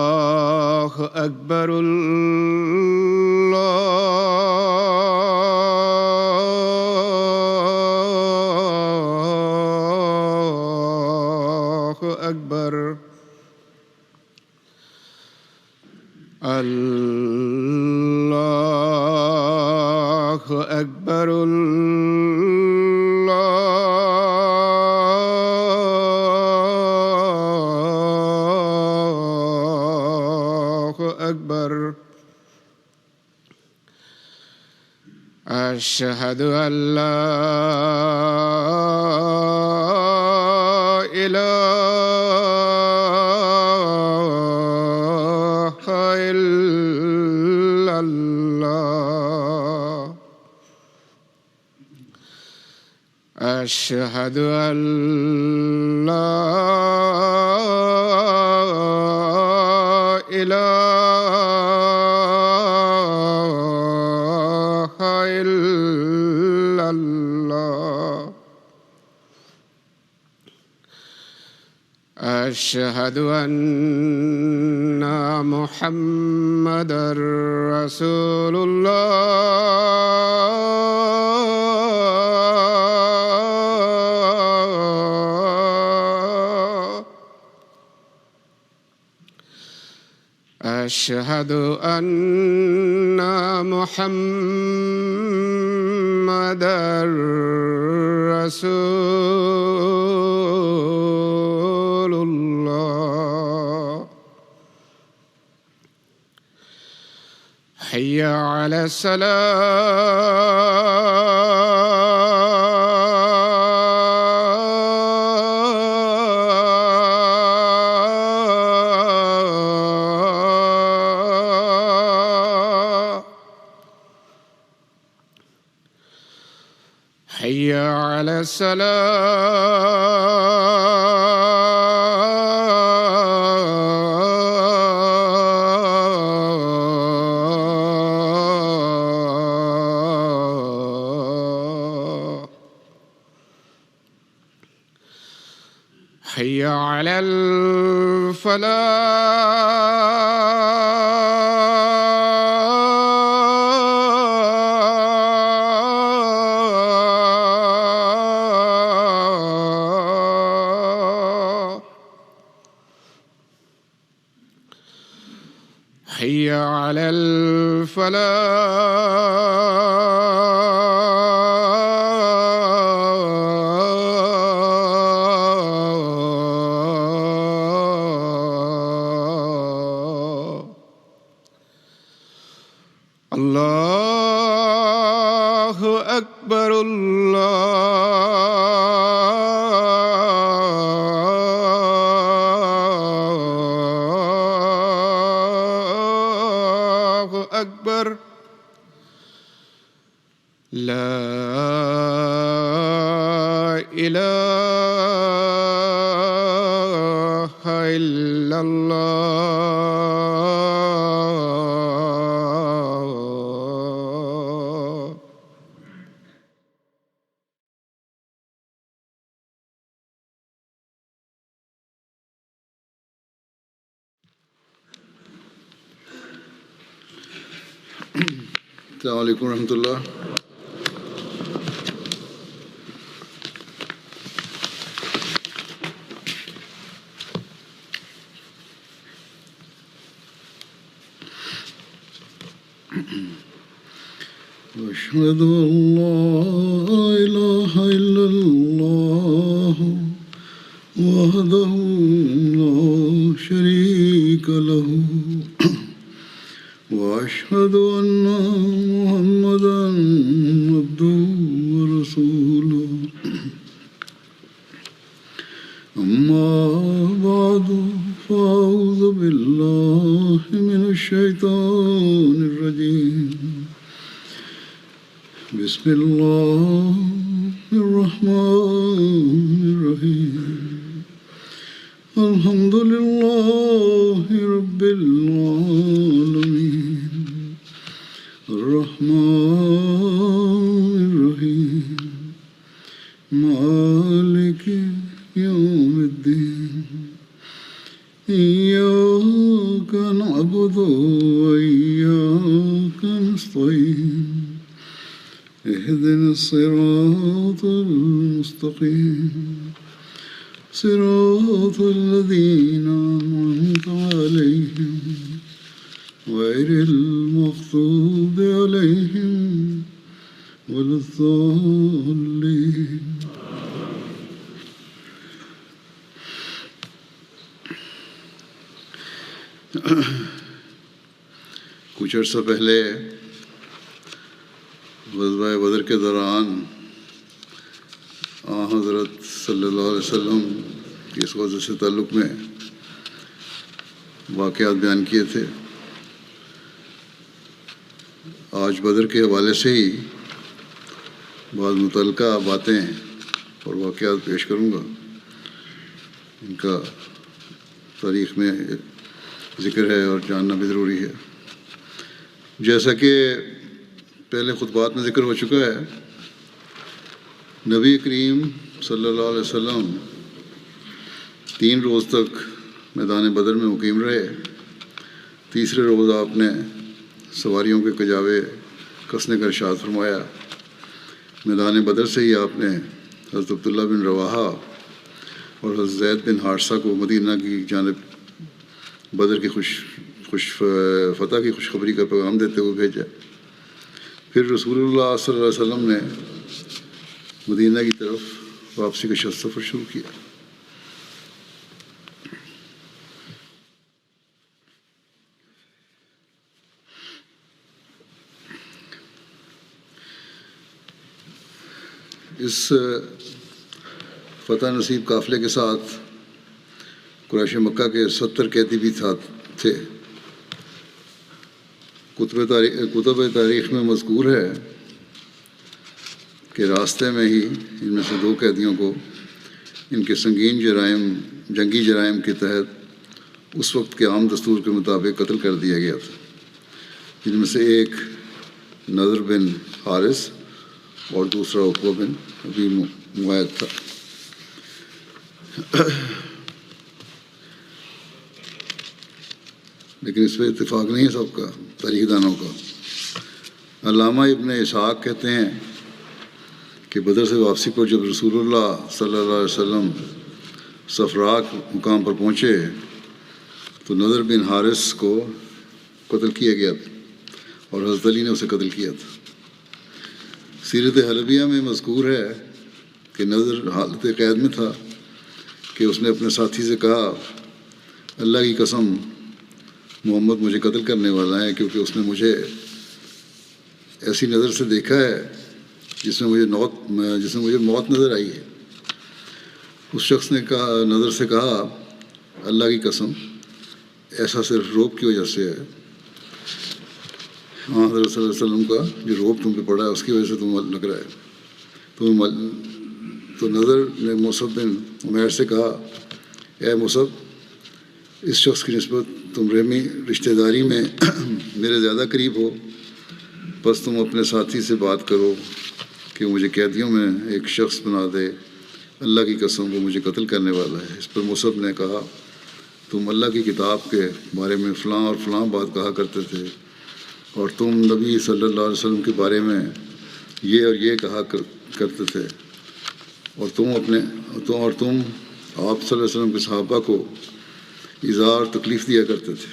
الله أكبر الله أكبر الله أكبر الله أكبر أشهد أن لا إله إلا الله أشهد أن لا إله إلا الله أشهد أن محمدًا رسول الله أشهد أن محمدًا رسول الله حي على الصلاة حي على الصلاة حي على الفلاح حي على الفلاح الله أكبر الله أكبر لا إله إلا الله السلام علیکم ورحمۃ اللہ. أشهد أن لا إله إلا الله وحده لا شريك له وأشهد أن محمدًا عبده ورسوله أما بعد فأعوذ بالله من الشيطان الرجيم بسم الله الرحمن الرحيم الحمد لله رب العالمين الرحمن الرحيم مالك يوم الدين إياك نعبد وإياك نستعين اهدنا الصراط المستقيم صراط الذين أنعمت عليهم غير المغضوب عليهم ولا الضالين. کچھ عرصہ پہلے غزوہ بدر کے دوران حضرت صلی اللہ علیہ وسلم کی اس غزوہ سے تعلق میں واقعات بیان کیے تھے. آج بدر کے حوالے سے ہی بعض متعلقہ باتیں اور واقعات پیش کروں گا. ان کا تاریخ میں ذکر ہے اور جاننا بھی ضروری ہے. جیسا کہ پہلے خطبات میں ذکر ہو چکا ہے، نبی کریم صلی اللہ علیہ وسلم 3 روز تک میدان بدر میں مقیم رہے. تیسرے روز آپ نے سواریوں کے کجاوے کسنے کا ارشاد فرمایا. میدان بدر سے ہی آپ نے حضرت عبداللہ بن رواحہ اور حضرت زید بن حارثہ کو مدینہ کی جانب بدر کی فتح کی خوشخبری کا پیغام دیتے ہوئے بھیجا. پھر رسول اللہ صلی اللہ علیہ وسلم نے مدینہ کی طرف واپسی کا سفر شروع کیا. اس فتح نصیب قافلے کے ساتھ قریش مکہ کے 70 قیدی بھی تھے. کتب تاریخ میں مذکور ہے کہ راستے میں ہی ان میں سے 2 قیدیوں کو ان کے سنگین جنگی جرائم کے تحت اس وقت کے عام دستور کے مطابق قتل کر دیا گیا تھا، جن میں سے ایک نضر بن حارث اور دوسرا عقبہ بن ابی معیط تھا. لیکن اس پہ اتفاق نہیں ہے سب کا، تاریخ دانوں کا. علامہ ابن اسحاق کہتے ہیں کہ بدر سے واپسی پر جب رسول اللہ صلی اللہ علیہ وسلم صفراء مقام پر پہنچے تو نضر بن حارث کو قتل کیا گیا تھا اور حضرت علی نے اسے قتل کیا تھا. سیرت حلبیہ میں مذکور ہے کہ نضر حالت قید میں تھا کہ اس نے اپنے ساتھی سے کہا، اللہ کی قسم محمد مجھے قتل کرنے والا ہے، کیونکہ اس نے مجھے ایسی نظر سے دیکھا ہے جس میں مجھے موت نظر آئی ہے. اس شخص نے نظر سے کہا، اللہ کی قسم ایسا صرف روب کی وجہ سے ہے. حضرت صلی اللہ علیہ وسلم کا جو روب تم پہ پڑا ہے اس کی وجہ سے تم لگ رہا ہے. تو نظر نے مصعب بن عمیر سے کہا، اے مصعب، اس شخص کی نسبت تم رحمی رشتہ داری میں میرے زیادہ قریب ہو، بس تم اپنے ساتھی سے بات کرو کہ مجھے قیدیوں میں ایک شخص بنا دے. اللہ کی قسم وہ مجھے قتل کرنے والا ہے. اس پر مصعب نے کہا، تم اللہ کی کتاب کے بارے میں فلاں اور فلاں بات کہا کرتے تھے، اور تم نبی صلی اللہ علیہ وسلم کے بارے میں یہ اور یہ کہا کرتے تھے، اور تم آپ صلی اللہ علیہ وسلم کے صحابہ کو اظہار تکلیف دیا کرتے تھے.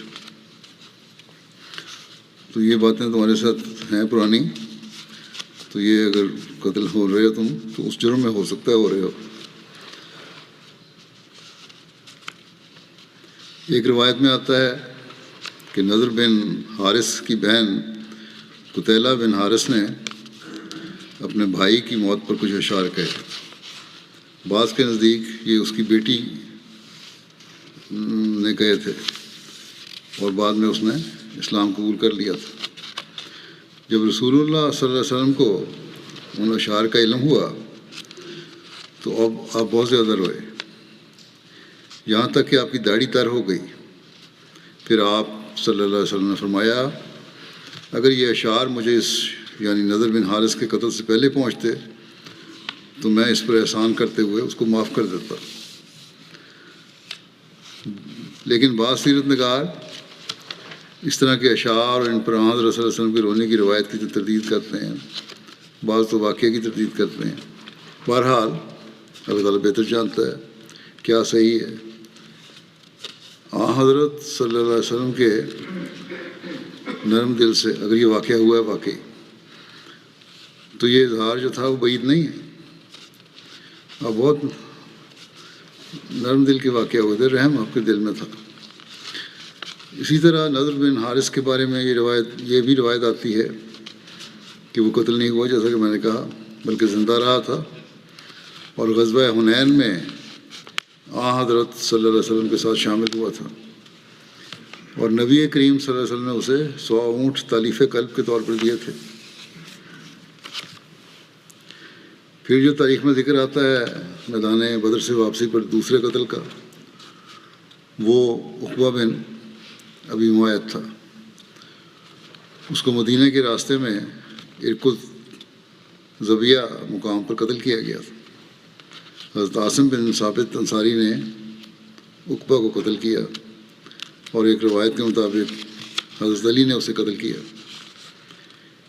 تو یہ باتیں تمہارے ساتھ ہیں پرانی، تو یہ اگر قتل ہو رہے ہو تم تو اس جرم میں ہو سکتا ہے ہو رہے ہو. ایک روایت میں آتا ہے کہ نضر بن حارث کی بہن قتیلہ بن حارث نے اپنے بھائی کی موت پر کچھ اشعار کہے. بعض کے نزدیک یہ اس کی بیٹی نے کہے تھے اور بعد میں اس نے اسلام قبول کر لیا تھا. جب رسول اللہ صلی اللہ علیہ وسلم کو ان اشعار کا علم ہوا تو اب آپ بہت زیادہ روئے، یہاں تک کہ آپ کی داڑھی تر ہو گئی. پھر آپ صلی اللہ علیہ وسلم نے فرمایا، اگر یہ اشعار مجھے یعنی نضر بن حارث کے قتل سے پہلے پہنچتے تو میں اس پر احسان کرتے ہوئے اس کو معاف کر دیتا. لیکن بعض سیرت نگار اس طرح کے اشعار اور ان پر حضرت صلی اللہ علیہ وسلم کی رونے کی روایت کی تردید کرتے ہیں، بعض تو واقعے کی تردید کرتے ہیں۔ بہرحال اللہ تعالیٰ بہتر جانتا ہے کیا صحیح ہے۔ حضرت صلی اللہ علیہ وسلم کے نرم دل سے اگر یہ واقعہ ہوا ہے واقعی، تو یہ اظہار جو تھا وہ بعید نہیں ہے، اور بہت نرم دل کے واقعہ ہوئے تھے، رحم آپ کے دل میں تھا۔ اسی طرح نضر بن حارث کے بارے میں یہ بھی روایت آتی ہے کہ وہ قتل نہیں ہوا جیسا کہ میں نے کہا، بلکہ زندہ رہا تھا، اور غزوہ حنین میں حضرت صلی اللہ علیہ وسلم کے ساتھ شامل ہوا تھا، اور نبی کریم صلی اللہ علیہ وسلم نے اسے 100 اونٹ تالیف قلب کے طور پر دیے تھے۔ پھر جو تاریخ میں ذکر آتا ہے میدان بدر سے واپسی پر دوسرے قتل کا، وہ عقبہ بن ابی معیط تھا۔ اس کو مدینہ کے راستے میں ارکد زبیہ مقام پر قتل کیا گیا تھا۔ حضرت عاصم بن ثابت انصاری نے عقبہ کو قتل کیا، اور ایک روایت کے مطابق حضرت علی نے اسے قتل کیا۔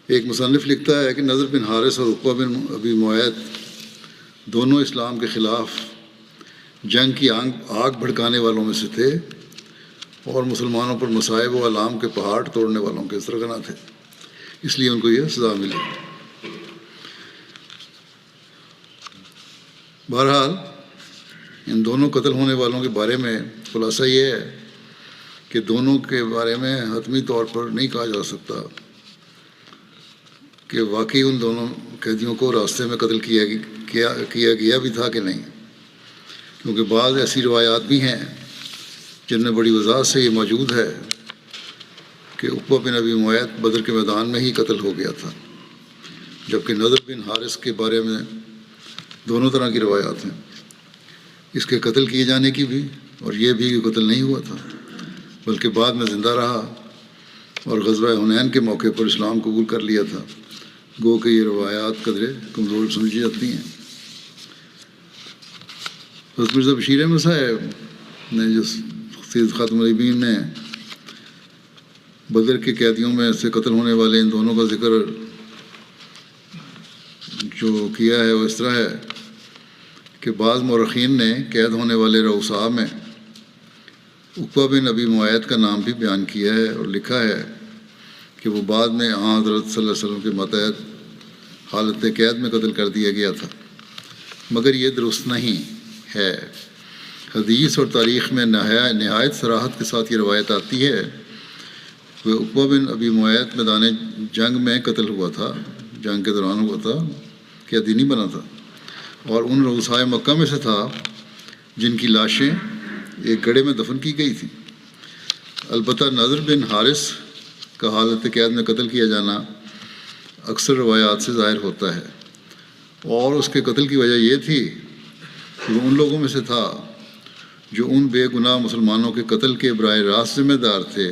ایک مصنف لکھتا ہے کہ نضر بن حارث اور عقبہ بن ابی معیط دونوں اسلام کے خلاف جنگ کی آگ بھڑکانے والوں میں سے تھے، اور مسلمانوں پر مصائب و علام کے پہاڑ توڑنے والوں کے سرغنہ تھے، اس لیے ان کو یہ سزا ملی۔ بہرحال ان دونوں قتل ہونے والوں کے بارے میں خلاصہ یہ ہے کہ دونوں کے بارے میں حتمی طور پر نہیں کہا جا سکتا کہ واقعی ان دونوں قیدیوں کو راستے میں قتل کیا گیا بھی تھا کہ نہیں، کیونکہ بعض ایسی روایات بھی ہیں جن میں بڑی وضاحت سے یہ موجود ہے کہ عقبہ بن ابی معیط بدر کے میدان میں ہی قتل ہو گیا تھا، جبکہ نضر بن حارث کے بارے میں دونوں طرح کی روایات ہیں، اس کے قتل کیے جانے کی بھی، اور یہ بھی کہ قتل نہیں ہوا تھا بلکہ بعد میں زندہ رہا اور غزوہ حنین کے موقع پر اسلام قبول کر لیا تھا۔ گو کہ یہ روایات قدرے کمزور سمجھی جاتی ہیں۔ حضرت مرزا بشیر احمد صاحب نے جو سید خاتم النبیین نے بدر کے قیدیوں میں سے قتل ہونے والے ان دونوں کا ذکر جو کیا ہے وہ اس طرح ہے کہ بعض مورخین نے قید ہونے والے رؤساء میں عقبہ بن ابی معیط کا نام بھی بیان کیا ہے، اور لکھا ہے کہ وہ بعد میں حضرت صلی اللہ علیہ وسلم کے ماتحت حالت قید میں قتل کر دیا گیا تھا، مگر یہ درست نہیں ہے۔ حدیث اور تاریخ میں نہایت صراحت کے ساتھ یہ روایت آتی ہے کہ عقبہ بن ابی معیط میدان جنگ میں قتل ہوا تھا، جنگ کے دوران ہوا تھا، قیدی نہیں بنا تھا، اور ان رؤسائے مکہ میں سے تھا جن کی لاشیں ایک گڑھے میں دفن کی گئی تھیں۔ البتہ نضر بن حارث کا حالت قید میں قتل کیا جانا اکثر روایات سے ظاہر ہوتا ہے، اور اس کے قتل کی وجہ یہ تھی کہ وہ ان لوگوں میں سے تھا جو ان بے گناہ مسلمانوں کے قتل کے براہ راست ذمہ دار تھے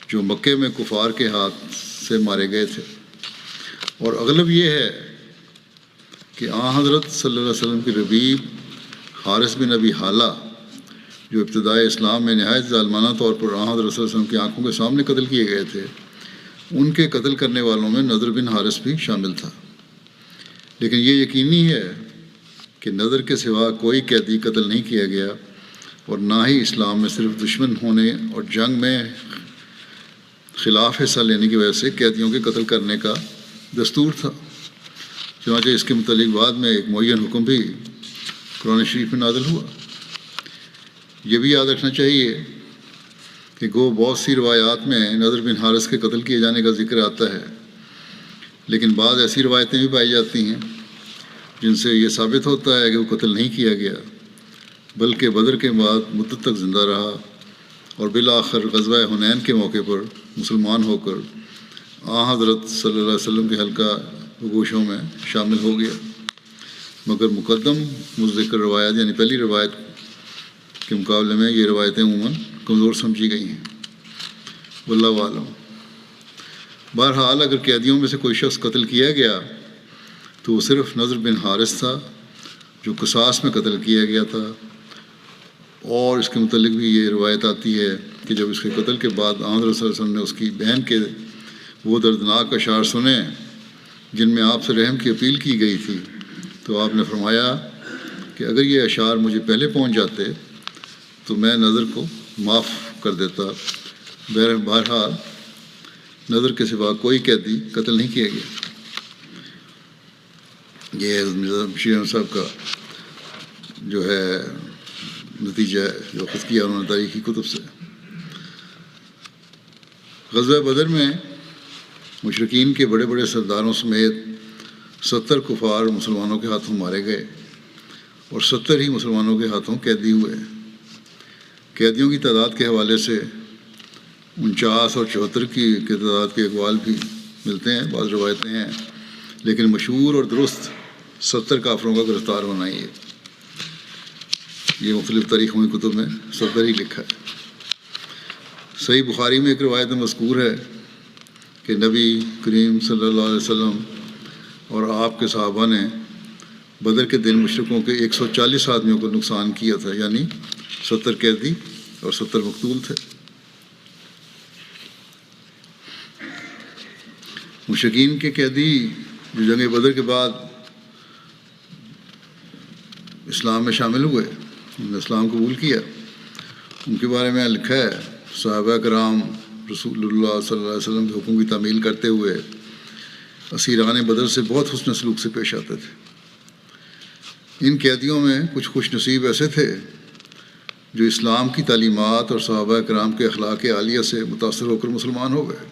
جو مکے میں کفار کے ہاتھ سے مارے گئے تھے۔ اور اغلب یہ ہے کہ حضرت صلی اللہ علیہ وسلم کے ربیب حارث بن ابی حالہ جو ابتدائی اسلام میں نہایت ظالمانہ طور پر حضرت صلی اللہ علیہ وسلم کی آنکھوں کے سامنے قتل کیے گئے تھے، ان کے قتل کرنے والوں میں نضر بن حارث بھی شامل تھا۔ لیکن یہ یقینی ہے کہ نضر کے سوا کوئی قیدی قتل نہیں کیا گیا، اور نہ ہی اسلام میں صرف دشمن ہونے اور جنگ میں خلاف حصہ لینے کی وجہ سے قیدیوں کے قتل کرنے کا دستور تھا۔ چنانچہ اس کے متعلق بعد میں ایک معین حکم بھی قرآن شریف میں نازل ہوا۔ یہ بھی یاد رکھنا چاہیے کہ گو بہت سی روایات میں نضر بن حارث کے قتل کیے جانے کا ذکر آتا ہے، لیکن بعض ایسی روایتیں بھی پائی جاتی ہیں جن سے یہ ثابت ہوتا ہے کہ وہ قتل نہیں کیا گیا بلکہ بدر کے بعد مدت تک زندہ رہا، اور بالآخر غزوہ حنین کے موقع پر مسلمان ہو کر حضرت صلی اللہ علیہ وسلم کے حلقہ گوشوں میں شامل ہو گیا۔ مگر مقدم مذکر روایات یعنی پہلی روایت کے مقابلے میں یہ روایتیں عموماً کمزور سمجھی گئی ہیں، واللہ عالم۔ بہرحال اگر قیدیوں میں سے کوئی شخص قتل کیا گیا تو وہ صرف نضر بن حارث تھا جو قصاص میں قتل کیا گیا تھا، اور اس کے متعلق بھی یہ روایت آتی ہے کہ جب اس کے قتل کے بعد آن رسول صلی اللہ علیہ وسلم نے اس کی بہن کے وہ دردناک اشعار سنے جن میں آپ سے رحم کی اپیل کی گئی تھی، تو آپ نے فرمایا کہ اگر یہ اشعار مجھے پہلے پہنچ جاتے تو میں نظر کو معاف کر دیتا۔ بہرحال نظر کے سوا کوئی قیدی قتل نہیں کیا گیا۔ یہ مرزا بشیر احمد صاحب کا جو ہے نتیجہ ہے جو خود کیا انہوں نے تاریخی کتب سے۔ غزوہ بدر میں مشرکین کے بڑے بڑے سرداروں سمیت 70 کفار مسلمانوں کے ہاتھوں مارے گئے اور 70 ہی مسلمانوں کے ہاتھوں قیدی ہوئے۔ قیدیوں کی تعداد کے حوالے سے 49 اور 74 کی تعداد کے اقوال بھی ملتے ہیں، بعض روایتیں ہیں، لیکن مشہور اور درست 70 کافروں کا گرفتار ہونا ہی ہے۔ یہ مختلف تاریخوں کی کتب میں 70 ہی لکھا ہے۔ صحیح بخاری میں ایک روایت میں مذکور ہے کہ نبی کریم صلی اللہ علیہ وسلم اور آپ کے صحابہ نے بدر کے دن مشرکوں کے 140 آدمیوں کو نقصان کیا تھا، یعنی 70 قیدی اور 70 مقتول تھے۔ مشرکین کے قیدی جو جنگ بدر کے بعد اسلام میں شامل ہوئے، انہوں نے اسلام قبول کیا، ان کے بارے میں لکھا ہے صحابہ کرام رسول اللہ صلی اللہ علیہ وسلم کے حکم کی تعمیل کرتے ہوئے اسیران بدر سے بہت حسن سلوک سے پیش آتے تھے۔ ان قیدیوں میں کچھ خوش نصیب ایسے تھے جو اسلام کی تعلیمات اور صحابہ کرام کے اخلاق عالیہ سے متاثر ہو کر مسلمان ہو گئے۔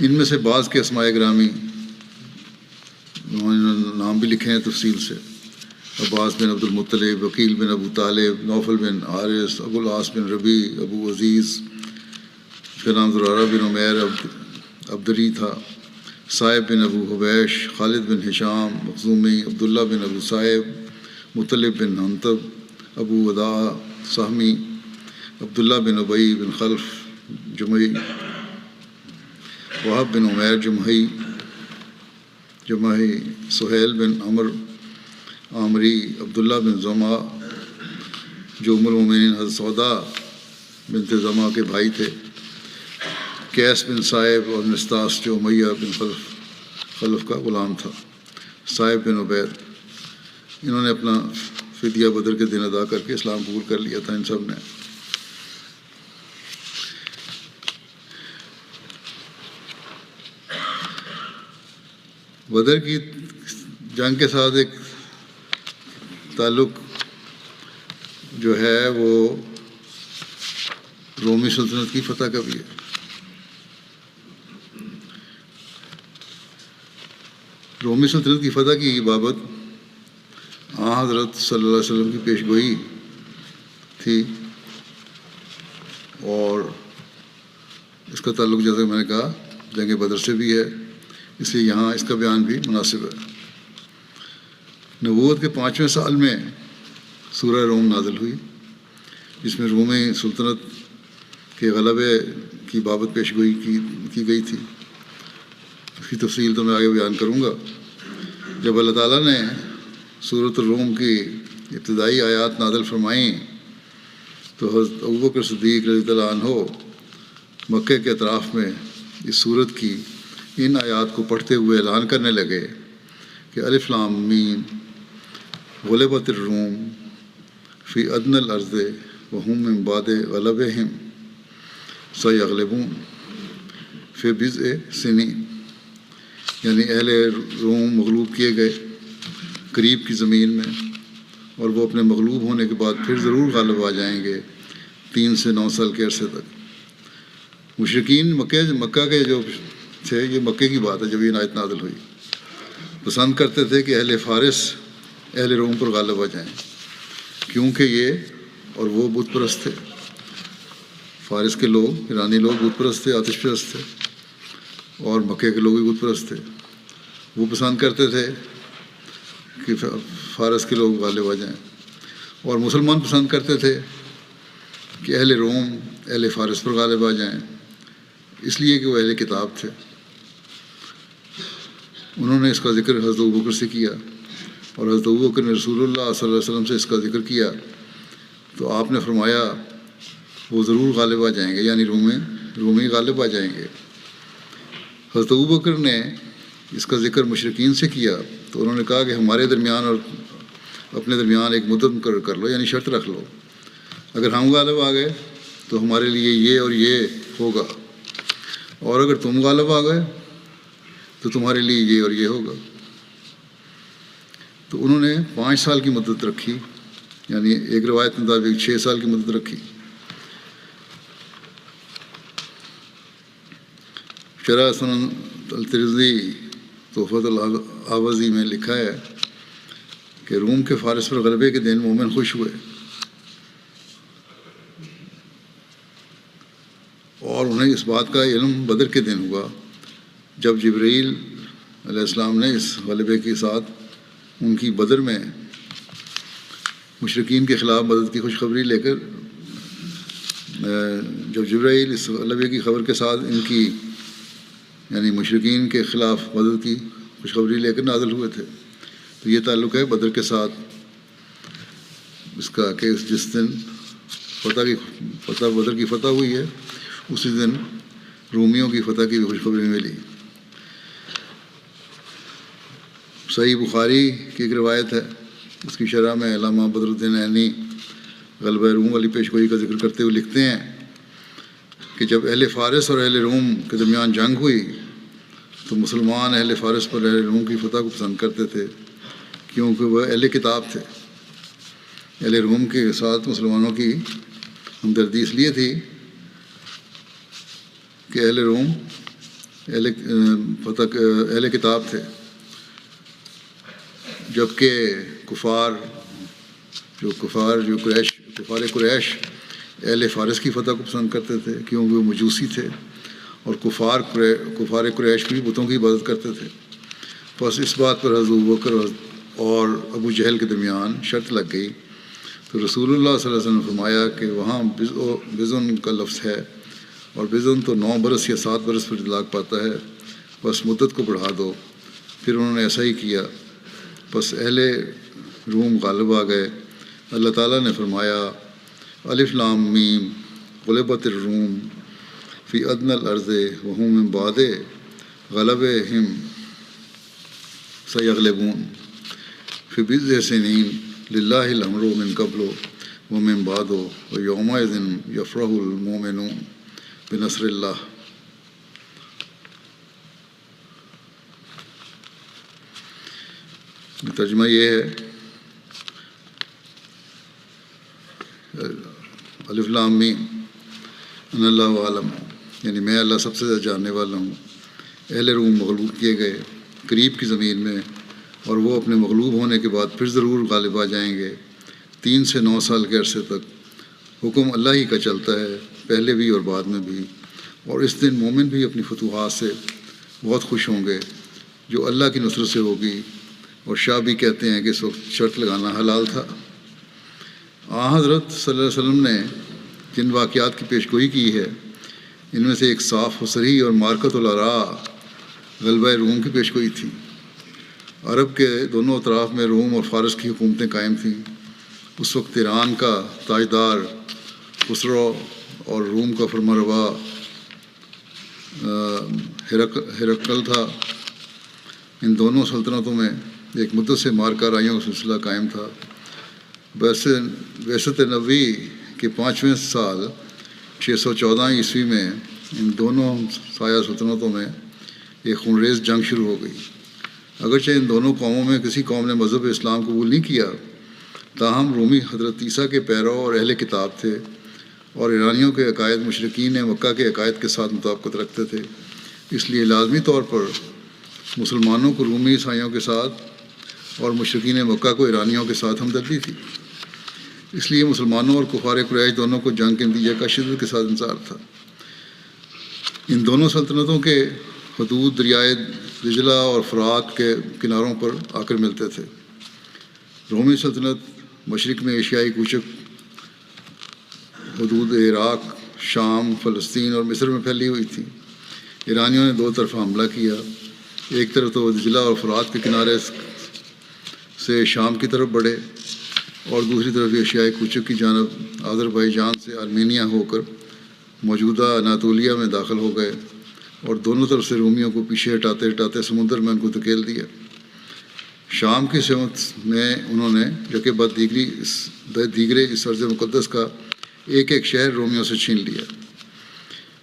ان میں سے بعض کے اسماء گرامی نام بھی لکھے ہیں تفصیل سے: عباس بن عبد المطلب، وکیل بن ابو طالب، نوفل بن حارث، ابو العاص بن ربیع، ابو عزیز، اس کا نام زرارہ بن عمیر عبدری تھا، صائب بن ابو حبیش، خالد بن ہشام مخزومی، عبداللہ بن ابو صائب، مطلب بن حنطب، ابو وداع سہمی، عبداللہ بن ابی بن خلف جمحی، وہب بن عمیر جمحی، سہیل بن عمر عامری، عبداللہ بن زما جو ام المومنین حضرت سودا بنت زما کے بھائی تھے، قیس بن صائب اور نستاس جو امیہ بن خلف کا غلام تھا، صائب بن عبید۔ انہوں نے اپنا فدیہ بدر کے دن ادا کر کے اسلام قبول کر لیا تھا۔ ان سب نے بدر کی جنگ کے ساتھ ایک تعلق جو ہے وہ رومی سلطنت کی فتح کا بھی ہے۔ رومی سلطنت کی فتح کی بابت حضرت صلی اللہ علیہ وسلم کی پیش گوئی تھی، اور اس کا تعلق جیسے میں نے کہا جنگ بدر سے بھی ہے، اس لیے یہاں اس کا بیان بھی مناسب ہے۔ نبوت کے 5ویں سال میں سورہ روم نازل ہوئی، جس میں رومی سلطنت کے غلبے کی بابت پیش گوئی کی گئی تھی۔ اس کی تفصیل تو میں آگے بیان کروں گا۔ جب اللہ تعالیٰ نے سورۃ الروم کی ابتدائی آیات نازل فرمائیں تو حضرت ابوبکر صدیق رضی اللہ عنہ مکے کے اطراف میں اس سورت کی ان آیات کو پڑھتے ہوئے اعلان کرنے لگے کہ الف لام میم غلبت الروم فی ادنی الارض وهم من بعد غلبہم سیغلبون فی بضع سنین، یعنی اہل روم مغلوب کیے گئے قریب کی زمین میں، اور وہ اپنے مغلوب ہونے کے بعد پھر ضرور غالب آ جائیں گے 3 سے 9 سال کے عرصے تک۔ مشرکین مکہ کے جو تھے، یہ مکے کی بات ہے جب یہ آیت نازل ہوئی، پسند کرتے تھے کہ اہل فارس اہل روم پر غالب آ جائیں، کیونکہ یہ اور وہ بت پرست تھے۔ فارس کے لوگ، ایرانی لوگ بت پرست تھے، آتش پرست تھے، اور مکے کے لوگ بھی بت پرست تھے۔ وہ پسند کرتے تھے کہ فارس کے لوگ غالب آ جائیں، اور مسلمان پسند کرتے تھے کہ اہل روم اہل فارس پر غالب آ جائیں، اس لیے کہ وہ اہل کتاب تھے۔ انہوں نے اس کا ذکر حضرت ابوبکر سے کیا، اور حضرت ابوبکر نے رسول اللہ صلی اللہ علیہ وسلم سے اس کا ذکر کیا، تو آپ نے فرمایا وہ ضرور غالب آ جائیں گے، یعنی رومی غالب آ جائیں گے۔ حضرت ابوبکر نے اس کا ذکر مشرکین سے کیا تو انہوں نے کہا کہ ہمارے درمیان اور اپنے درمیان ایک مدت مقرر کر لو، یعنی شرط رکھ لو، اگر ہم غالب آ گئے تو ہمارے لیے یہ اور یہ ہوگا، اور اگر تم غالب آ گئے تو تمہارے لیے یہ اور یہ ہوگا۔ تو انہوں نے 5 سال کی مدت رکھی، یعنی ایک روایت کے مطابق 6 سال کی مدت رکھی۔ شرح سنن الترمذی تحفۃ الآوازی میں لکھا ہے کہ روم کے فارس پر غلبے کے دن مومن خوش ہوئے اور انہیں اس بات کا علم بدر کے دن ہوا جب جبرائیل علیہ السلام نے اس غلبے کے ساتھ ان کی بدر میں مشرکین کے خلاف مدد کی خوشخبری لے کر، جب جبرائیل اس غلبے کی خبر کے ساتھ ان کی یعنی مشرکین کے خلاف مدد کی خوشخبری لے کر نازل ہوئے تھے۔ تو یہ تعلق ہے بدر کے ساتھ اس کا کہ جس دن بدر کی فتح ہوئی ہے اسی دن رومیوں کی فتح کی بھی خوشخبری ملی۔ صحیح بخاری کی ایک روایت ہے، اس کی شرح میں علامہ بدر الدین عینی غلبہ روم والی پیشگوئی کا ذکر کرتے ہوئے لکھتے ہیں کہ جب اہل فارس اور اہل روم کے درمیان جنگ ہوئی تو مسلمان اہل فارس پر اہل روم کی فتح کو پسند کرتے تھے، کیونکہ وہ اہل کتاب تھے۔ اہل روم کے ساتھ مسلمانوں کی ہمدردی اس لیے تھی کہ اہل روم اہل کتاب تھے، جبکہ کفار قریش اہل فارس کی فتح کو پسند کرتے تھے کیونکہ وہ مجوسی تھے، اور کفار قریش بھی بتوں کی عبادت کرتے تھے۔ بس اس بات پر حضرت ابوبکر اور ابو جہل کے درمیان شرط لگ گئی تو رسول اللہ صلی اللہ علیہ وسلم نے فرمایا کہ وہاں بزن کا لفظ ہے، اور بزن تو 9 برس یا 7 برس پر اطلاق پاتا ہے، بس مدت کو بڑھا دو۔ پھر انہوں نے ایسا ہی کیا، بس اہل روم غالب آ گئے۔ اللہ تعالیٰ نے فرمایا الف لام میم غلبت الروم فی ادنی الارض وهم من بعد غلبہم سیغلبون فی بضع سنین للہ الامر من قبل ومن بعد ویومئذ یفرح المؤمنون بنصر اللہ۔ ترجمہ یہ ہے الف لام میم ان اللہ عالم، یعنی میں اللہ سب سے زیادہ جاننے والا ہوں۔ اہل روم مغلوب کیے گئے قریب کی زمین میں، اور وہ اپنے مغلوب ہونے کے بعد پھر ضرور غالب آ جائیں گے۔ 3 سے 9 سال کے عرصے تک حکم اللہ ہی کا چلتا ہے، پہلے بھی اور بعد میں بھی، اور اس دن مومن بھی اپنی فتوحات سے بہت خوش ہوں گے جو اللہ کی نصرت سے ہوگی۔ اور شاہ بھی کہتے ہیں کہ اس وقت شرط لگانا حلال تھا۔ حضرت صلی اللہ علیہ وسلم نے جن واقعات کی پیشگوئی کی ہے ان میں سے ایک صاف و صریح اور مارکت العراء غلبہ روم کی پیشگوئی تھی۔ عرب کے دونوں اطراف میں روم اور فارس کی حکومتیں قائم تھیں۔ اس وقت ایران کا تاجدار خسرو اور روم کا فرمانروا ہرقل تھا۔ ان دونوں سلطنتوں میں ایک مدت سے مارکہ رائیوں کا سلسلہ قائم تھا۔ بعثت نبوی کے 5ویں سال 614 عیسوی میں ان دونوں سایہ سلطنتوں میں ایک خونریز جنگ شروع ہو گئی۔ اگرچہ ان دونوں قوموں میں کسی قوم نے مذہب اسلام قبول نہیں کیا، تاہم رومی حضرت عیسیٰ کے پیرو اور اہل کتاب تھے، اور ایرانیوں کے عقائد مشرکین مکہ کے عقائد کے ساتھ مطابقت رکھتے تھے۔ اس لیے لازمی طور پر مسلمانوں کو رومی عیسائیوں کے ساتھ اور مشرکین مکہ کو ایرانیوں کے ساتھ ہمدردی تھی۔ اس لیے مسلمانوں اور کفار قریش دونوں کو جنگ کے نتیجے کا شدت کے ساتھ انتظار تھا۔ ان دونوں سلطنتوں کے حدود دریائے دجلہ اور فرات کے کناروں پر آ کر ملتے تھے۔ رومی سلطنت مشرق میں ایشیائی کوچک حدود عراق، شام، فلسطین اور مصر میں پھیلی ہوئی تھی۔ ایرانیوں نے 2 طرفہ حملہ کیا، ایک طرف تو دجلہ اور فرات کے کنارے سے شام کی طرف بڑھے اور دوسری طرف ایشیائی کوچک کی جانب آذربائیجان سے آرمینیا ہو کر موجودہ اناطولیہ میں داخل ہو گئے اور دونوں طرف سے رومیوں کو پیچھے ہٹاتے ہٹاتے سمندر میں ان کو دھکیل دیا۔ شام کی سمت میں انہوں نے یکے بعد دیگرے اس ارض مقدس کا ایک ایک شہر رومیوں سے چھین لیا۔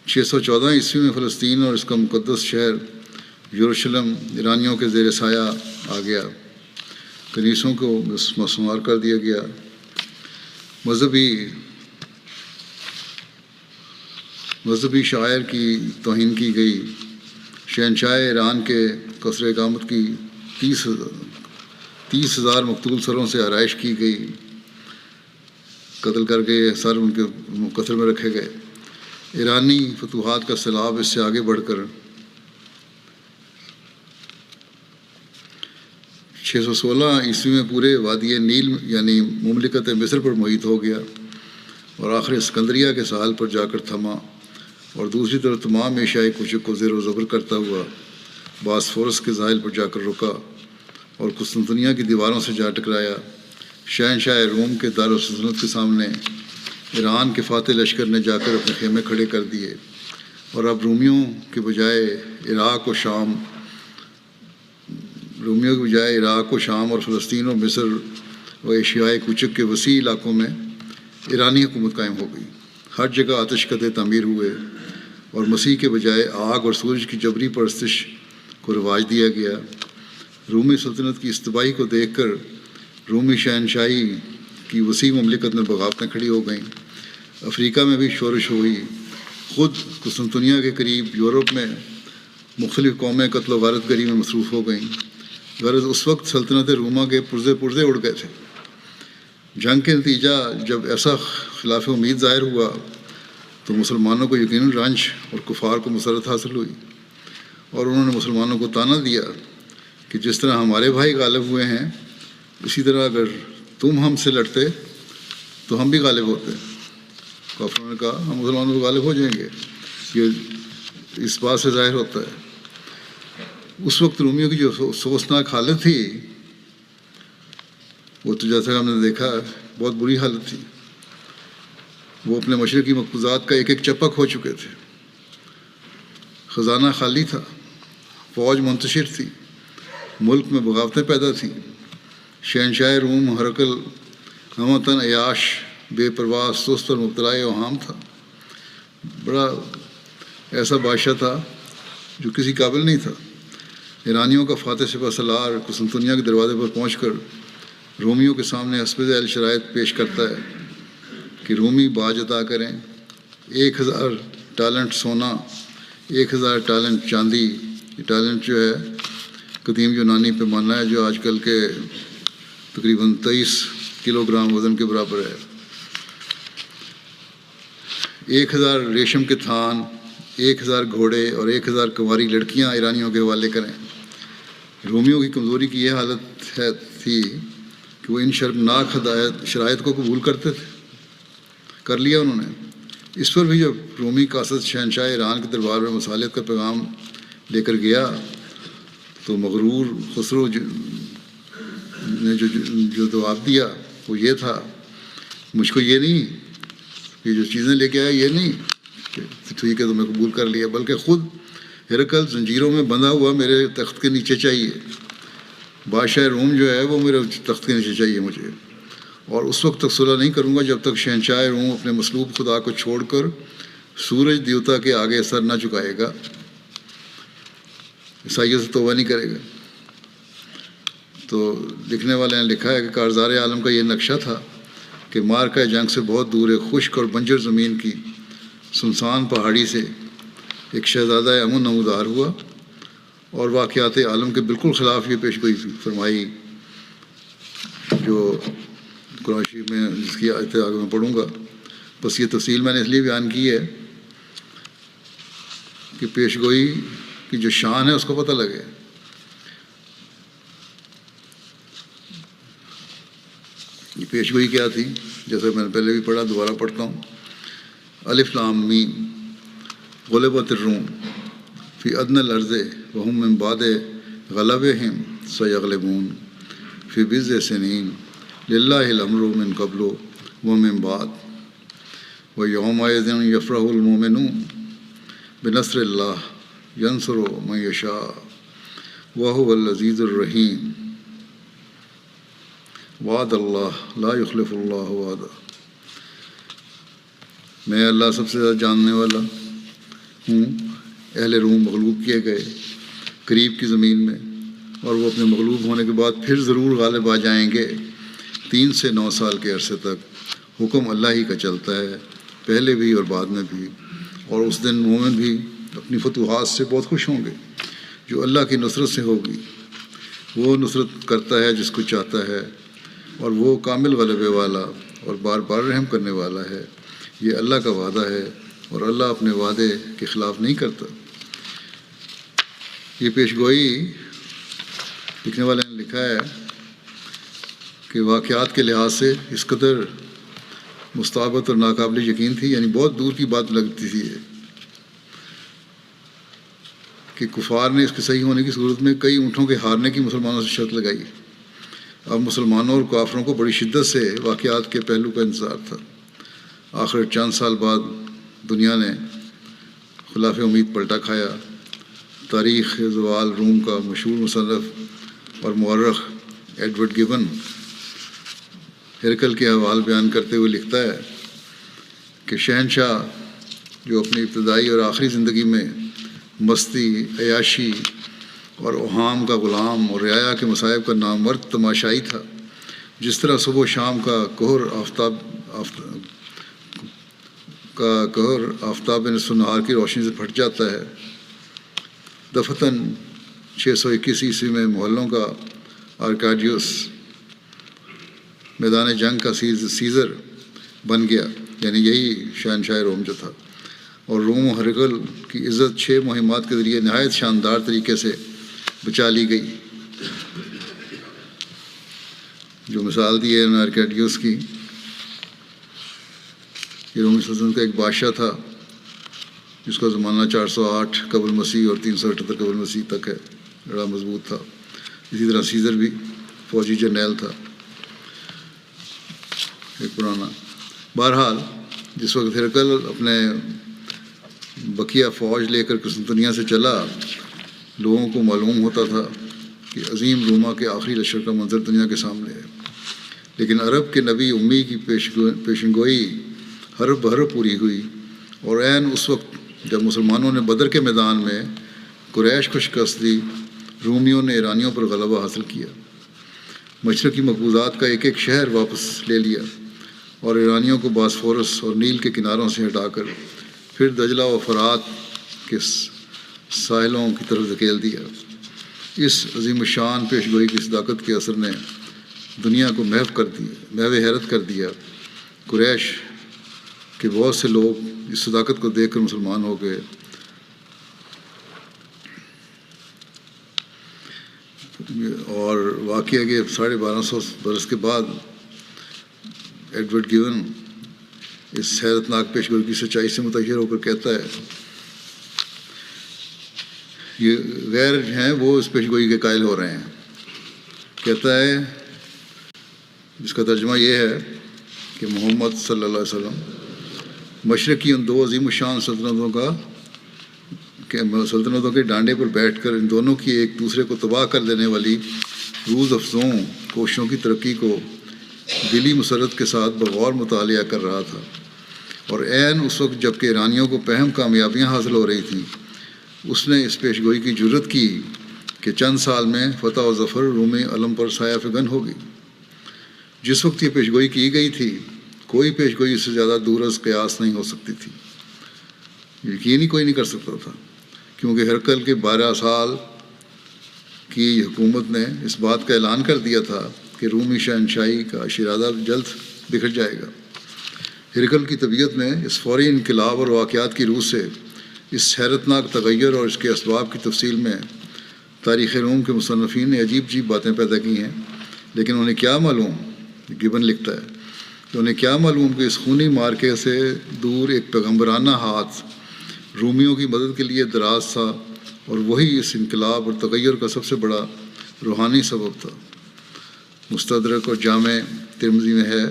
614 عیسوی میں فلسطین اور اس کا مقدس شہر یروشلم ایرانیوں کے زیر سایہ آ گیا، کنیسوں کو مسمار کر دیا گیا، مذہبی شاعر کی توہین کی گئی، شہنشاہ ایران کے قصر اقامت کی 30,000 مقتول سروں سے آرائش کی گئی، قتل کر کے سر ان کے قصر میں رکھے گئے۔ ایرانی فتوحات کا سیلاب اس سے آگے بڑھ کر 616 عیسوی میں پورے وادی نیل یعنی مملکت مصر پر محیط ہو گیا اور آخر اسکندریہ کے ساحل پر جا کر تھما، اور دوسری طرف تمام ایشیائی کوچک کو زیر و زبر کرتا ہوا باسفورس کے ساحل پر جا کر رکا اور قسطنطنیہ کی دیواروں سے جا ٹکرایا۔ شہنشاہ روم کے دارالسلطنت کے سامنے ایران کے فاتح لشکر نے جا کر اپنے خیمے کھڑے کر دیے، اور اب رومیوں کے بجائے عراق و شام اور فلسطین اور مصر و ایشیائی کوچک کے وسیع علاقوں میں ایرانی حکومت قائم ہو گئی۔ ہر جگہ آتش کدے تعمیر ہوئے اور مسیح کے بجائے آگ اور سورج کی جبری پرستش کو رواج دیا گیا۔ رومی سلطنت کی استباحی کو دیکھ کر رومی شہنشاہی کی وسیع مملکت میں بغاوتیں کھڑی ہو گئیں۔ افریقہ میں بھی شورش ہوئی، خود قسطنطنیہ کے قریب یورپ میں مختلف قومیں قتل و غارت گری میں مصروف ہو گئیں۔ غرض اس وقت سلطنت روما کے پرزے اڑ گئے تھے۔ جنگ کے نتیجہ جب ایسا خلاف امید ظاہر ہوا تو مسلمانوں کو یقیناً رنج اور کفار کو مسرت حاصل ہوئی، اور انہوں نے مسلمانوں کو طعنہ دیا کہ جس طرح ہمارے بھائی غالب ہوئے ہیں اسی طرح اگر تم ہم سے لڑتے تو ہم بھی غالب ہوتے۔ کافروں نے کہا ہم مسلمانوں کو غالب ہو جائیں گے، یہ اس بات سے ظاہر ہوتا ہے۔ اس وقت رومیوں کی جو افسوسناک حالت تھی وہ تو جیسا ہم نے دیکھا بہت بری حالت تھی۔ وہ اپنے مشرقی مقبوضات کا ایک ایک چپا کھو چکے تھے، خزانہ خالی تھا، فوج منتشر تھی، ملک میں بغاوتیں پیدا تھیں۔ شہنشاہ روم ہرقل ہمتن عیاش، بے پرواہ، سست اور مبتلا اوہام تھا، بڑا ایسا بادشاہ تھا جو کسی قابل نہیں تھا۔ ایرانیوں کا فاتح سپہ سالار قسطنطنیہ کے دروازے پر پہنچ کر رومیوں کے سامنے حسب ذیل شرائط پیش کرتا ہے کہ رومی باج ادا کریں، 1000 ٹالنٹ سونا، 1000 ٹالنٹ چاندی۔ یہ ٹالنٹ جو ہے قدیم یونانی پیمانہ ہے جو آج کل کے تقریباً 23 کلو گرام وزن کے برابر ہے۔ 1000 ریشم کے تھان، 1000 گھوڑے اور 1000 کنواری لڑکیاں ایرانیوں کے حوالے کریں۔ رومیوں کی کمزوری کی یہ حالت تھی کہ وہ ان شرمناک شرائط کو قبول کرتے تھے، کر لیا انہوں نے۔ اس پر بھی جب رومی قاصد شہنشاہ ایران کے دربار میں مصالحت کا پیغام لے کر گیا تو مغرور خسرو نے جو جواب دیا وہ یہ تھا، مجھ کو یہ نہیں، یہ جو چیزیں لے کے آیا یہ نہیں کہ ٹھیک ہے تو میں قبول کر لیا، بلکہ خود ہرقل زنجیروں میں بندھا ہوا میرے تخت کے نیچے چاہیے۔ بادشاہ روم جو ہے وہ میرے تخت کے نیچے چاہیے مجھے، اور اس وقت تک صلح نہیں کروں گا جب تک شہنشاہ روم اپنے مصلوب خدا کو چھوڑ کر سورج دیوتا کے آگے سر نہ جھکائے گا، عیسائیوں سے توبہ نہیں کرے گا۔ تو لکھنے والے نے لکھا ہے کہ کارزار عالم کا یہ نقشہ تھا کہ مارکہ جنگ سے بہت دور ایک خشک اور بنجر زمین کی سنسان پہاڑی سے ایک شہزادہ امن نمودار ہوا، اور واقعات عالم کے بالکل خلاف یہ پیش گوئی فرمائی جو قرآن شریف میں جس کی آیت آگے میں پڑھوں گا۔ بس یہ تفصیل میں نے اس لیے بیان کی ہے کہ پیش گوئی کی جو شان ہے اس کو پتہ لگے۔ یہ پیش گوئی کیا تھی؟ جیسے میں نے پہلے بھی پڑھا، دوبارہ پڑھتا ہوں۔ الف لام میم غلبت الروم فی ادنی الارض وهم من بعد غلبهم سیغلبون فی بضع سنین للہ الامر من قبل ومن بعد ویومئذ یفرح المؤمنون بنصر اللہ ینصر من یشاء وهو العزیز الرحیم وعد اللہ لا یخلف اللہ وعدہ. میں اللہ سب سے زیادہ جاننے والا ہوں. اہل روم مغلوب کیے گئے قریب کی زمین میں، اور وہ اپنے مغلوب ہونے کے بعد پھر ضرور غالب آ جائیں گے. 3 سے 9 سال کے عرصے تک حکم اللہ ہی کا چلتا ہے، پہلے بھی اور بعد میں بھی. اور اس دن مومن بھی اپنی فتوحات سے بہت خوش ہوں گے جو اللہ کی نصرت سے ہوگی. وہ نصرت کرتا ہے جس کو چاہتا ہے، اور وہ کامل غلبے والا اور بار بار رحم کرنے والا ہے. یہ اللہ کا وعدہ ہے اور اللہ اپنے وعدے کے خلاف نہیں کرتا. یہ پیشگوئی لکھنے والے نے لکھا ہے کہ واقعات کے لحاظ سے اس قدر مستعبت اور ناقابل یقین تھی، یعنی بہت دور کی بات لگتی تھی یہ، کہ کفار نے اس کے صحیح ہونے کی صورت میں کئی اونٹوں کے ہارنے کی مسلمانوں سے شرط لگائی. اب مسلمانوں اور کافروں کو بڑی شدت سے واقعات کے پہلو کا انتظار تھا. آخر چند سال بعد دنیا نے خلاف امید پلٹا کھایا. تاریخ زوال روم کا مشہور مصنف اور مورخ ایڈورڈ گبن ہرکل کے احوال بیان کرتے ہوئے لکھتا ہے کہ شہنشاہ جو اپنی ابتدائی اور آخری زندگی میں مستی، عیاشی اور اوہام کا غلام اور رعایا کے مصائب کا نامرد تماشائی تھا، جس طرح صبح و شام کا آفتاب نصف النہار کی روشنی سے پھٹ جاتا ہے. دفتن 621 عیسوی میں محلوں کا آرکاڈیوس میدان جنگ کا سیزر بن گیا، یعنی یہی شہنشاہ روم جو تھا. اور روم و ہرقل کی عزت 6 مہمات کے ذریعے نہایت شاندار طریقے سے بچا لی گئی. جو مثال دی ہے آرکاڈیوس کی، یہ رومی سلطنت کا ایک بادشاہ تھا جس کا زمانہ 408 قبل مسیح اور 378 قبل مسیح تک ہے. بڑا مضبوط تھا. اسی طرح سیزر بھی فوجی جرنیل تھا ایک پرانا. بہرحال جس وقت ہرقل اپنے بقیہ فوج لے کر قسطنطنیہ سے چلا، لوگوں کو معلوم ہوتا تھا کہ عظیم روما کے آخری لشکر کا منظر دنیا کے سامنے ہے. لیکن عرب کے نبی امی کی پیشنگوئی حرف بحرف پوری ہوئی، اور عین اس وقت جب مسلمانوں نے بدر کے میدان میں قریش کو شکست دی، رومیوں نے ایرانیوں پر غلبہ حاصل کیا، مشرقی مقبوضات کا ایک ایک شہر واپس لے لیا، اور ایرانیوں کو باسفورس اور نیل کے کناروں سے ہٹا کر پھر دجلہ و فرات کے ساحلوں کی طرف دھکیل دیا. اس عظیم الشان پیشگوئی کی صداقت کے اثر نے دنیا کو محو حیرت کر دیا. قریش کے بہت سے لوگ اس صداقت کو دیکھ کر مسلمان ہو گئے. اور واقعہ کے 1250 برس کے بعد ایڈورڈ گیون اس حیرت ناک پیشگوئی کی سچائی سے متاثر ہو کر کہتا ہے، یہ غیر ہیں وہ اس پیشگوئی کے قائل ہو رہے ہیں. کہتا ہے، جس کا ترجمہ یہ ہے کہ محمد صلی اللہ علیہ وسلم مشرق کی ان 2 عظیم الشان سلطنتوں کے ڈانڈے پر بیٹھ کر ان دونوں کی ایک دوسرے کو تباہ کر دینے والی روز افزوں کوششوں کی ترقی کو دلی مسرت کے ساتھ بغور مطالعہ کر رہا تھا. اور عین اس وقت جب کہ ایرانیوں کو پہم کامیابیاں حاصل ہو رہی تھیں، اس نے اس پیشگوئی کی جرت کی کہ چند سال میں فتح و ظفر رومی علم پر سایہ فگن ہوگی. جس وقت یہ پیشگوئی کی گئی تھی، کوئی پیشگوئی اس سے زیادہ دور از قیاس نہیں ہو سکتی تھی. یقین ہی کوئی نہیں کر سکتا تھا، کیونکہ ہرقل کے 12 سال کی حکومت نے اس بات کا اعلان کر دیا تھا کہ رومی شہنشاہی کا شیرازہ جلد بکھر جائے گا. ہرقل کی طبیعت میں اس فوری انقلاب اور واقعات کی روح سے اس حیرت ناک تغیر اور اس کے اسباب کی تفصیل میں تاریخ روم کے مصنفین نے عجیب عجیب باتیں پیدا کی ہیں. لیکن انہیں کیا معلوم، گبن لکھتا ہے کہ انہیں کیا معلوم کہ اس خونی مارکے سے دور ایک پیغمبرانہ ہاتھ رومیوں کی مدد کے لیے دراز تھا، اور وہی اس انقلاب اور تغیر کا سب سے بڑا روحانی سبب تھا. مستدرک اور جامع ترمذی میں ہے،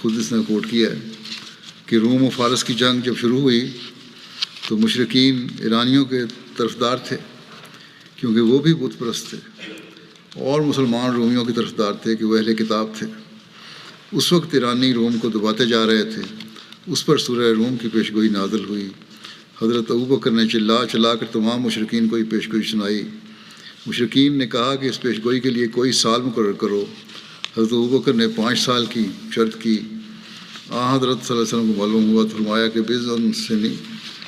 خود اس نے کوٹ کیا ہے کہ روم و فارس کی جنگ جب شروع ہوئی تو مشرکین ایرانیوں کے طرفدار تھے کیونکہ وہ بھی بت پرست تھے، اور مسلمان رومیوں کی طرفدار تھے کہ وہ اہل کتاب تھے۔ اس وقت ایرانی روم کو دباتے جا رہے تھے، اس پر سورہ روم کی پیشگوئی نازل ہوئی۔ حضرت ابوبکر نے چلا کر تمام مشرکین کو یہ پیشگوئی سنائی۔ مشرکین نے کہا کہ اس پیشگوئی کے لیے کوئی سال مقرر کرو۔ حضرت ابوبکر نے 5 سال کی شرط کی۔ حضرت صلی اللہ علیہ وسلم کو معلوم ہوا تو فرمایا کہ بضع سنین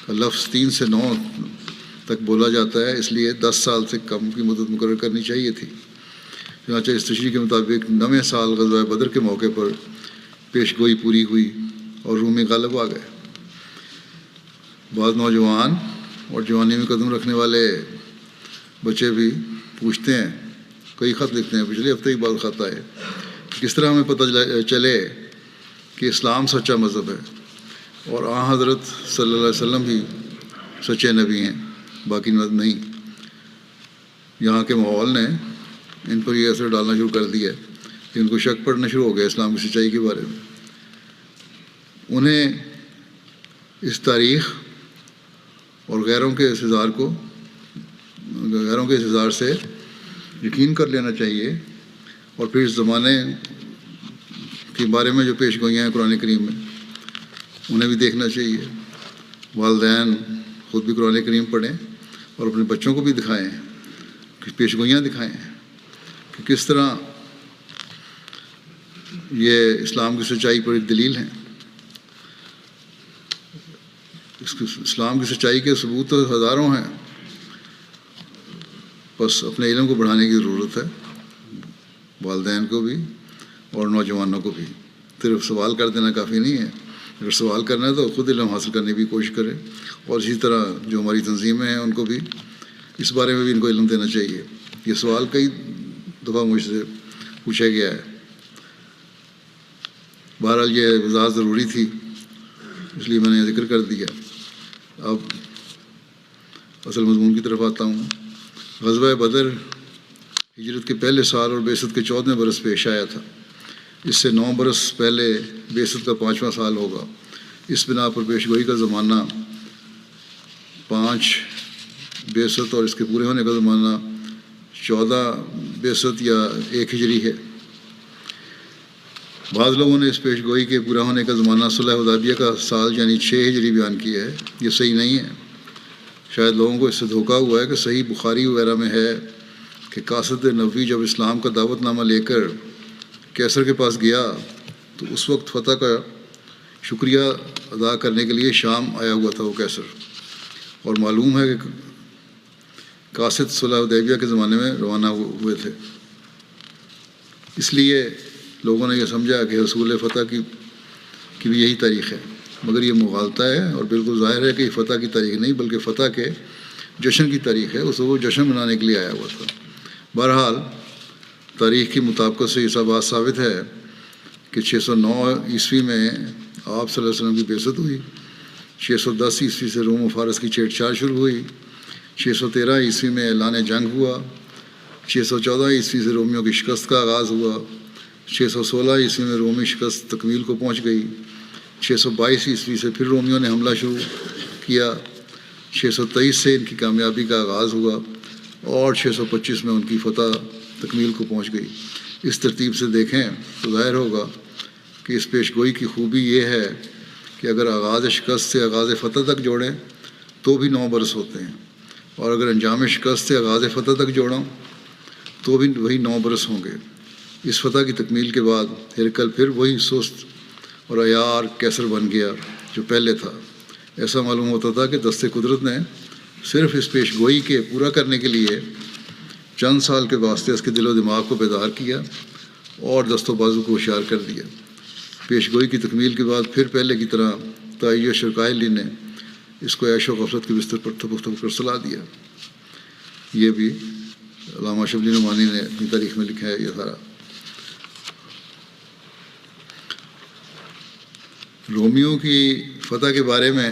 کا لفظ 3 سے 9 تک بولا جاتا ہے، اس لیے 10 سال سے کم کی مدت مقرر کرنی چاہیے تھی۔ چنانچہ اس تشریح کے مطابق 9ویں سال غزوہ بدر کے موقع پر پیشگوئی پوری ہوئی اور رومی غالب آ گئے۔ بعض نوجوان اور جوانی میں قدم رکھنے والے بچے بھی پوچھتے ہیں، کئی خط لکھتے ہیں، پچھلے ہفتے ہی بعض خط آئے، کس طرح ہمیں پتہ چلے کہ اسلام سچا مذہب ہے اور حضرت صلی اللہ علیہ وسلم بھی سچے نبی ہیں، باقی نہیں۔ یہاں کے ماحول نے ان پر یہ اثر ڈالنا شروع کر دیا ہے کہ ان کو شک پڑنا شروع ہو گیا اسلام کی سچائی کے بارے میں۔ انہیں اس تاریخ اور غیروں کے اظہار سے یقین کر لینا چاہیے، اور پھر اس زمانے کے بارے میں جو پیش گوئیاں ہیں قرآن کریم میں انہیں بھی دیکھنا چاہیے۔ والدین خود بھی قرآن کریم پڑھیں اور اپنے بچوں کو بھی دکھائیں، پیش گوئیاں دکھائیں کہ کس طرح یہ اسلام کی سچائی پر ایک دلیل ہے۔ اسلام کی سچائی کے ثبوت تو ہزاروں ہیں، بس اپنے علم کو بڑھانے کی ضرورت ہے، والدین کو بھی اور نوجوانوں کو بھی۔ صرف سوال کر دینا کافی نہیں ہے، اگر سوال کرنا ہے تو خود علم حاصل کرنے کی کوشش کریں، اور اسی طرح جو ہماری تنظیمیں ہیں ان کو بھی اس بارے میں بھی ان کو علم دینا چاہیے۔ یہ سوال کئی دفعہ مجھ سے پوچھا گیا ہے، بہرحال یہ وضاحت ضروری تھی اس لیے میں نے ذکر کر دیا۔ اب اصل مضمون کی طرف آتا ہوں۔ غزوہ بدر ہجرت کے پہلے سال اور بعثت کے 14ویں برس پیش آیا تھا۔ اس سے 9 برس پہلے بعثت کا 5واں سال ہوگا۔ اس بنا پر پیشگوئی کا زمانہ 5 بعثت اور اس کے پورے ہونے کا زمانہ 14 بعثت یا 1 ہجری ہے۔ بعض لوگوں نے اس پیشگوئی کے پورا ہونے کا زمانہ صلح حدیبیہ کا سال یعنی 6 ہجری بیان کیا ہے۔ یہ صحیح نہیں ہے، شاید لوگوں کو اس سے دھوکہ ہوا ہے کہ صحیح بخاری وغیرہ میں ہے کہ قاصد نبوی جب اسلام کا دعوت نامہ لے کر کیسر کے پاس گیا تو اس وقت فتح کا شکریہ ادا کرنے کے لیے شام آیا ہوا تھا وہ کیسر، اور معلوم ہے کہ قاصد صلح حدیبیہ کے زمانے میں روانہ ہوئے تھے۔ اس لیے لوگوں نے یہ سمجھا کہ حصول فتح کی بھی یہی تاریخ ہے، مگر یہ مغالطہ ہے، اور بالکل ظاہر ہے کہ یہ فتح کی تاریخ نہیں بلکہ فتح کے جشن کی تاریخ ہے۔ اس وہ جشن منانے کے لیے آیا ہوا تھا۔ بہرحال تاریخ کی مطابقت سے یہ بات ثابت ہے کہ 609 عیسوی میں آپ صلی اللہ علیہ وسلم کی بعثت ہوئی، 610 عیسوی سے روم و فارس کی چھیڑ چھاڑ شروع ہوئی، 613 عیسوی میں اعلان جنگ ہوا، 614 عیسوی سے رومیوں کی شکست کا آغاز ہوا، 616 عیسوی میں رومی شکست تکمیل کو پہنچ گئی، 622 عیسوی سے پھر رومیوں نے حملہ شروع کیا، 623 سے ان کی کامیابی کا آغاز ہوا، اور 625 میں ان کی فتح تکمیل کو پہنچ گئی۔ اس ترتیب سے دیکھیں تو ظاہر ہوگا کہ اس پیشگوئی کی خوبی یہ ہے کہ اگر آغاز شکست سے آغاز فتح تک جوڑیں تو بھی 9 برس ہوتے ہیں، اور اگر انجام شکست سے آغاز فتح تک جوڑوں تو بھی وہی 9 برس ہوں گے۔ اس فتح کی تکمیل کے بعد ہرقل پھر وہی سست اور عیار کیسر بن گیا جو پہلے تھا۔ ایسا معلوم ہوتا تھا کہ دست قدرت نے صرف اس پیشگوئی کے پورا کرنے کے لیے چند سال کے واسطے اس کے دل و دماغ کو بیدار کیا اور دست و بازو کو ہوشیار کر دیا۔ پیشگوئی کی تکمیل کے بعد پھر پہلے کی طرح تائیہ شرکاہلی نے اس کو عیش و غفلت کے بستر پر تھپک کر سلا دیا۔ یہ بھی علامہ شبلی نعمانی نے اپنی تاریخ میں لکھا ہے یہ سارا۔ رومیوں کی فتح کے بارے میں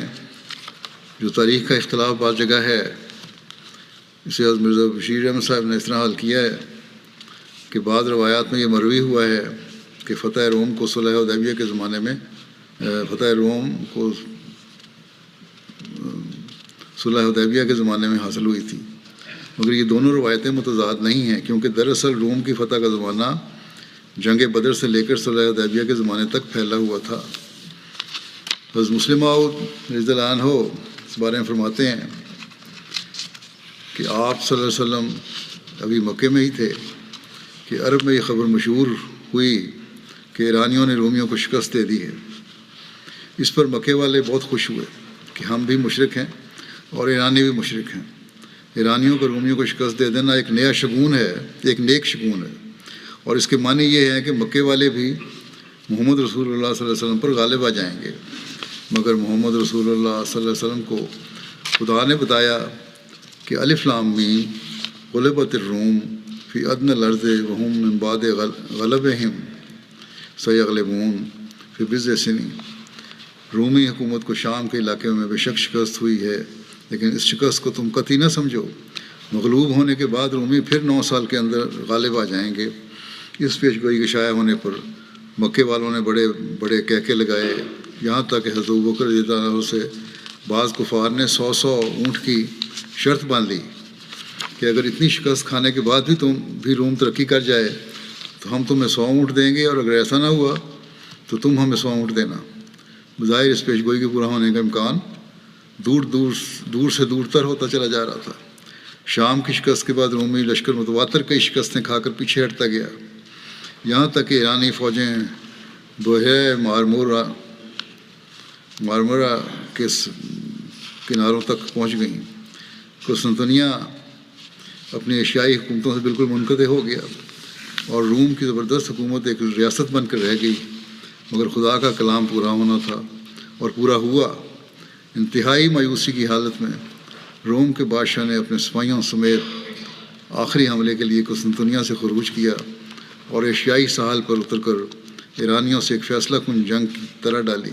جو تاریخ کا اختلاف بعض جگہ ہے، اسے حضرت مرزا بشیر احمد صاحب نے اس طرح حل کیا ہے کہ بعض روایات میں یہ مروی ہوا ہے کہ فتح روم کو صلح حدیبیہ کے زمانے میں فتح روم کو صلح حدیبیہ کے زمانے میں حاصل ہوئی تھی، مگر یہ دونوں روایتیں متضاد نہیں ہیں، کیونکہ دراصل روم کی فتح کا زمانہ جنگ بدر سے لے کر صلح حدیبیہ کے زمانے تک پھیلا ہوا تھا۔ حضرت مسلم موعود رضی اللہ عنہ اس بارے میں فرماتے ہیں کہ آپ صلی اللہ علیہ وسلم ابھی مکے میں ہی تھے کہ عرب میں یہ خبر مشہور ہوئی کہ ایرانیوں نے رومیوں کو شکست دے دی ہے۔ اس پر مکے والے بہت خوش ہوئے کہ ہم بھی مشرک ہیں اور ایرانی بھی مشرک ہیں۔ ایرانیوں کو رومیوں کو شکست دے دینا ایک نیا شگون ہے، ایک نیک شگون ہے، اور اس کے معنی یہ ہے کہ مکے والے بھی محمد رسول اللہ صلی اللہ علیہ وسلم پر غالب آ جائیں گے، مگر محمد رسول اللہ صلی اللہ علیہ وسلم کو خدا نے بتایا کہ الف لام میم غلبت الروم فی ادنی الارض وهم من بعد غلبہم سیغلبون فی بضع سنین۔ رومی حکومت کو شام کے علاقے میں بے شک شکست ہوئی ہے، لیکن اس شکست کو تم قطعی نہ سمجھو، مغلوب ہونے کے بعد رومی پھر 9 سال کے اندر غالب آ جائیں گے۔ اس پیش گوئی کے شائع ہونے پر مکے والوں نے بڑے بڑے کہکے لگائے، یہاں تک کہ حضرت ابوبکر رضی اللہ عنہ سے بعض کفار نے 100 اونٹ کی شرط باندھ لی کہ اگر اتنی شکست کھانے کے بعد بھی تم بھی روم ترقی کر جائے تو ہم تمہیں 100 اونٹ دیں گے، اور اگر ایسا نہ ہوا تو تم ہمیں 100 اونٹ دینا۔ بظاہر اس پیش گوئی کے پورا ہونے کا امکان دور سے دور تر ہوتا چلا جا رہا تھا۔ شام کی شکست کے بعد رومی لشکر متواتر کئی شکستیں کھا کر پیچھے ہٹتا گیا، یہاں تک کہ ایرانی فوجیں دوحہ مارمرا کے کناروں تک پہنچ گئیں۔ قسطنطنیہ اپنی ایشیائی حکومتوں سے بالکل منقطع ہو گیا اور روم کی زبردست حکومت ایک ریاست بن کر رہ گئی، مگر خدا کا کلام پورا ہونا تھا اور پورا ہوا۔ انتہائی مایوسی کی حالت میں روم کے بادشاہ نے اپنے سپاہیوں سمیت آخری حملے کے لیے قسطنطنیہ سے خروج کیا اور ایشیائی ساحل پر اتر کر ایرانیوں سے ایک فیصلہ کن جنگ کی طرح ڈالی۔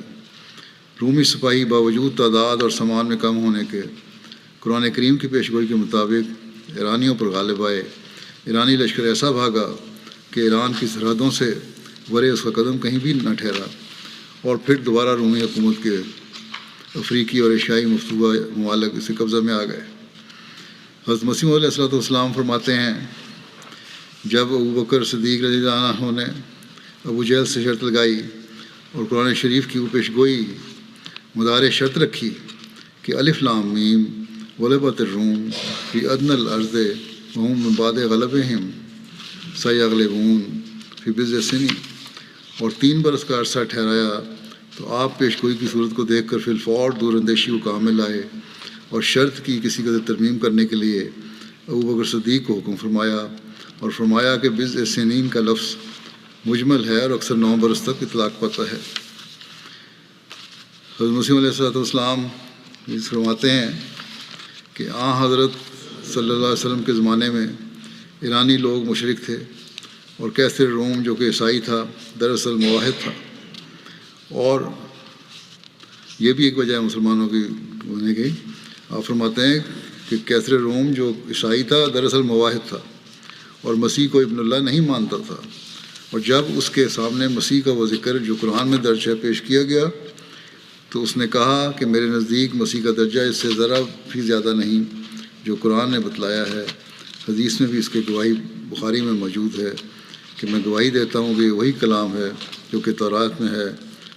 رومی سپاہی باوجود تعداد اور سامان میں کم ہونے کے قرآن کریم کی پیشگوئی کے مطابق ایرانیوں پر غالب آئے۔ ایرانی لشکر ایسا بھاگا کہ ایران کی سرحدوں سے ورے اس کا قدم کہیں بھی نہ ٹھہرا، اور پھر دوبارہ رومی حکومت کے افریقی اور ایشیائی مفتوحہ ممالک اسے قبضہ میں آ گئے۔ حضرت مسیح علیہ السلام فرماتے ہیں جب ابوبکر صدیق رضی اللہ عنہ نے ابو جہل سے شرط لگائی اور قرآن شریف کی وہ پیشگوئی مدار شرط رکھی کہ الف لام میم غلبت الروم فی ادنی الارض وهم من بعد غلبہم سیغلبون فی بضع سنین، اور 3 برس کا عرصہ ٹھہرایا تو آپ پیشگوئی کی صورت کو دیکھ کر فی الفور دور اندیشی کو کام میں لائے اور شرط کی کسی قدر ترمیم کرنے کے لیے ابوبکر صدیق کو حکم فرمایا، اور فرمایا کہ بضع سنین کا لفظ مجمل ہے اور اکثر 9 برس تک اطلاق پاتا ہے۔ حضرت مسیح علیہ السلام فرماتے ہیں کہ حضرت صلی اللہ علیہ وسلم کے زمانے میں ایرانی لوگ مشرک تھے اور کیسر روم جو کہ عیسائی تھا دراصل موحد تھا، اور یہ بھی ایک وجہ ہے مسلمانوں کی ہونے کی۔ آپ فرماتے ہیں کہ کیسر روم جو عیسائی تھا دراصل موحد تھا اور مسیح کو ابن اللہ نہیں مانتا تھا، اور جب اس کے سامنے مسیح کا وہ ذکر جو قرآن میں درج ہے پیش کیا گیا تو اس نے کہا کہ میرے نزدیک مسیح کا درجہ اس سے ذرا بھی زیادہ نہیں جو قرآن نے بتلایا ہے۔ حدیث میں بھی اس کی گواہی بخاری میں موجود ہے کہ میں گواہی دیتا ہوں کہ وہی کلام ہے جو کہ تورات میں ہے،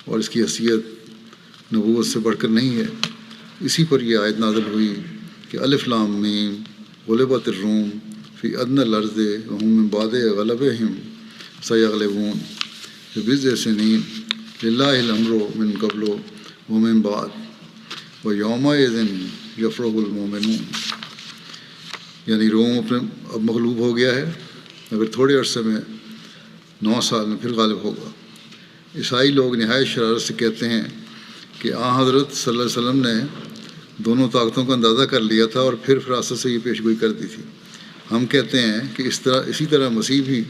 اور اس کی حیثیت نبوت سے بڑھ کر نہیں ہے۔ اسی پر یہ آیت نازل ہوئی کہ الف لام میم غلبت الروم فی ادنی الارض وهم من بعد غلبہم سیغلبون فی بضع سنین للہ الامر من قبل ومن بعد ویومئذ یفرح المؤمنون، یعنی روم اپنے اب مغلوب ہو گیا ہے، مگر تھوڑے عرصے میں 9 سال میں پھر غالب ہوگا۔ عیسائی لوگ نہایت شرارت سے کہتے ہیں کہ حضرت صلی اللہ علیہ وسلم نے دونوں طاقتوں کا اندازہ کر لیا تھا اور پھر فراست سے یہ پیشگوئی کر دی تھی۔ ہم کہتے ہیں کہ اسی طرح مسیح بھی